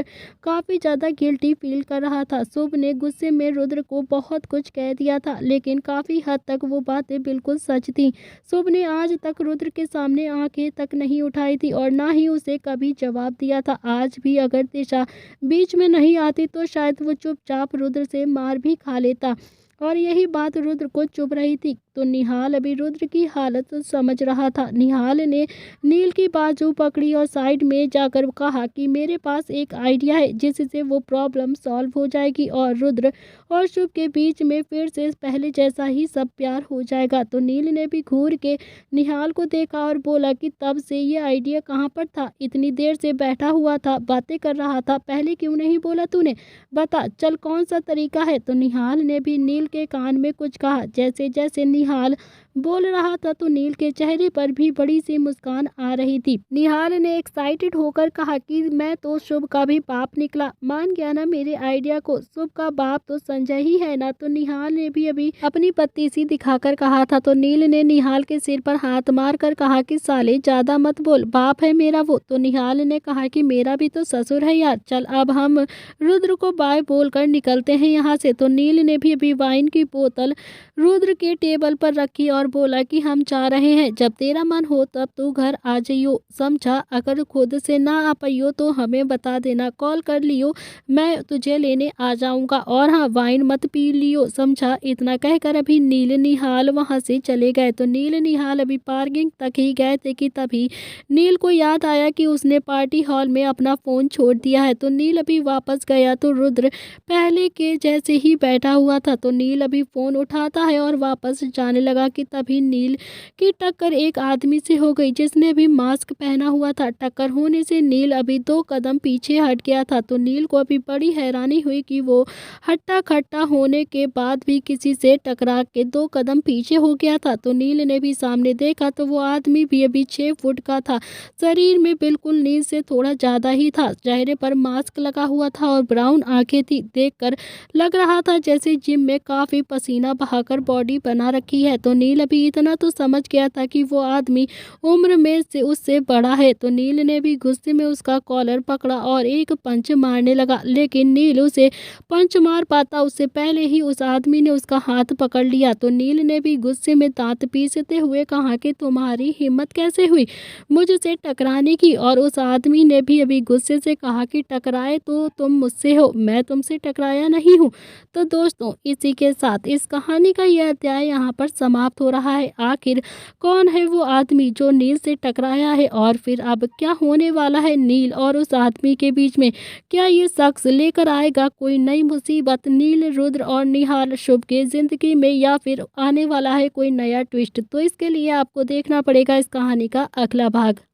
S1: काफ़ी ज़्यादा गिल्टी फील कर रहा था। शुभ ने गुस्से में रुद्र को बहुत कुछ कह दिया था, लेकिन काफ़ी हद तक वो बातें बिल्कुल सच थी। शुभ ने आज तक रुद्र के सामने आंखें तक नहीं उठाई थी और ना ही उसे कभी जवाब दिया था। आज भी अगर दिशा बीच में नहीं आती तो शायद वो चुपचाप रुद्र से मार भी खा लेता, और यही बात रुद्र को चुभ रही थी। तो निहाल अभी रुद्र की हालत समझ रहा था। निहाल ने नील की बाजू पकड़ी और साइड में जाकर कहा कि मेरे पास एक आइडिया है जिससे वो प्रॉब्लम सॉल्व हो जाएगी और रुद्र और शुभ के बीच में फिर से पहले जैसा ही सब प्यार हो जाएगा। तो नील ने भी घूर के निहाल को देखा और बोला कि तब से ये आइडिया कहाँ पर था? इतनी देर से बैठा हुआ था, बातें कर रहा था, पहले क्यों नहीं बोला तूने? बता चल, कौन सा तरीका है? तो निहाल ने भी नील के कान में कुछ कहा। जैसे जैसे निहाल बोल रहा था तो नील के चेहरे पर भी बड़ी सी मुस्कान आ रही थी। निहाल ने एक्साइटेड होकर कहा कि मैं तो शुभ का भी बाप निकला, मान गया ना मेरे आइडिया को? शुभ का बाप तो संजय ही है ना? तो निहाल ने भी अभी अपनी पत्ती सी दिखाकर कहा था। तो नील ने निहाल के सिर पर हाथ मार कर कहा कि साले ज्यादा मत बोल, बाप है मेरा वो। तो निहाल ने कहा कि मेरा भी तो ससुर है यार। चल अब हम रुद्र को बाय बोलकर निकलते हैं यहाँ से। तो नील ने भी अभी वाइन की बोतल रुद्र के टेबल पर रखी और बोला कि हम जा रहे हैं, जब तेरा मन हो तब तू घर आ जाइयो, समझा? अगर खुद से ना आ पाइयो तो हमें बता देना, कॉल कर लियो, मैं तुझे लेने आ जाऊंगा। और हाँ, वाइन मत पी लियो, समझा? इतना कहकर अभी नील निहाल वहां से चले गए। तो नील निहाल अभी पार्किंग तक ही गए थे कि तभी नील को याद आया कि उसने पार्टी हॉल में अपना फ़ोन छोड़ दिया है। तो नील अभी वापस गया तो रुद्र पहले के जैसे ही बैठा हुआ था। तो नील अभी फ़ोन उठाता है और वापस जाने लगा कि तभी नील की टक्कर एक आदमी से हो गई जिसने अभी मास्क पहना हुआ था। टक्कर होने से नील अभी 2 कदम पीछे हट गया था। तो नील को अभी बड़ी हैरानी हुई कि वो हट्टा खट्टा होने के बाद भी किसी से टकरा के 2 कदम पीछे हो गया था। तो नील ने भी सामने देखा तो वो आदमी भी अभी 6 फुट का था, शरीर में बिल्कुल नील से थोड़ा ज़्यादा ही था, चेहरे पर मास्क लगा हुआ था और ब्राउन आंखें थी। देखकर लग रहा था जैसे जिम में काफ़ी पसीना बहाकर बॉडी बना रखी है। तो नील अभी इतना तो समझ गया था कि वो आदमी उम्र में से उससे बड़ा है। तो नील ने भी गुस्से में उसका कॉलर पकड़ा और एक पंच मारने लगा, लेकिन नील उसे पंच मार पाता उससे पहले ही उस आदमी ने उसका हाथ पकड़ लिया। तो नील ने भी गुस्से में दांत पीसते हुए कहा कि तुम्हारी हिम्मत कैसे हुई मुझसे टकराने की? और उस आदमी ने भी अभी गुस्से से कहा कि टकराए तो तुम मुझसे हो, मैं तुमसे टकराया नहीं हूँ। तो दोस्तों, इसी के के साथ इस कहानी का यह अध्याय यहाँ पर समाप्त हो रहा है। आखिर कौन है वो आदमी जो नील से टकराया है और फिर अब क्या होने वाला है नील और उस आदमी के बीच में? क्या ये शख्स लेकर आएगा कोई नई मुसीबत नील, रुद्र और निहाल शुभ के ज़िंदगी में, या फिर आने वाला है कोई नया ट्विस्ट? तो इसके लिए आपको देखना पड़ेगा इस कहानी का अगला भाग।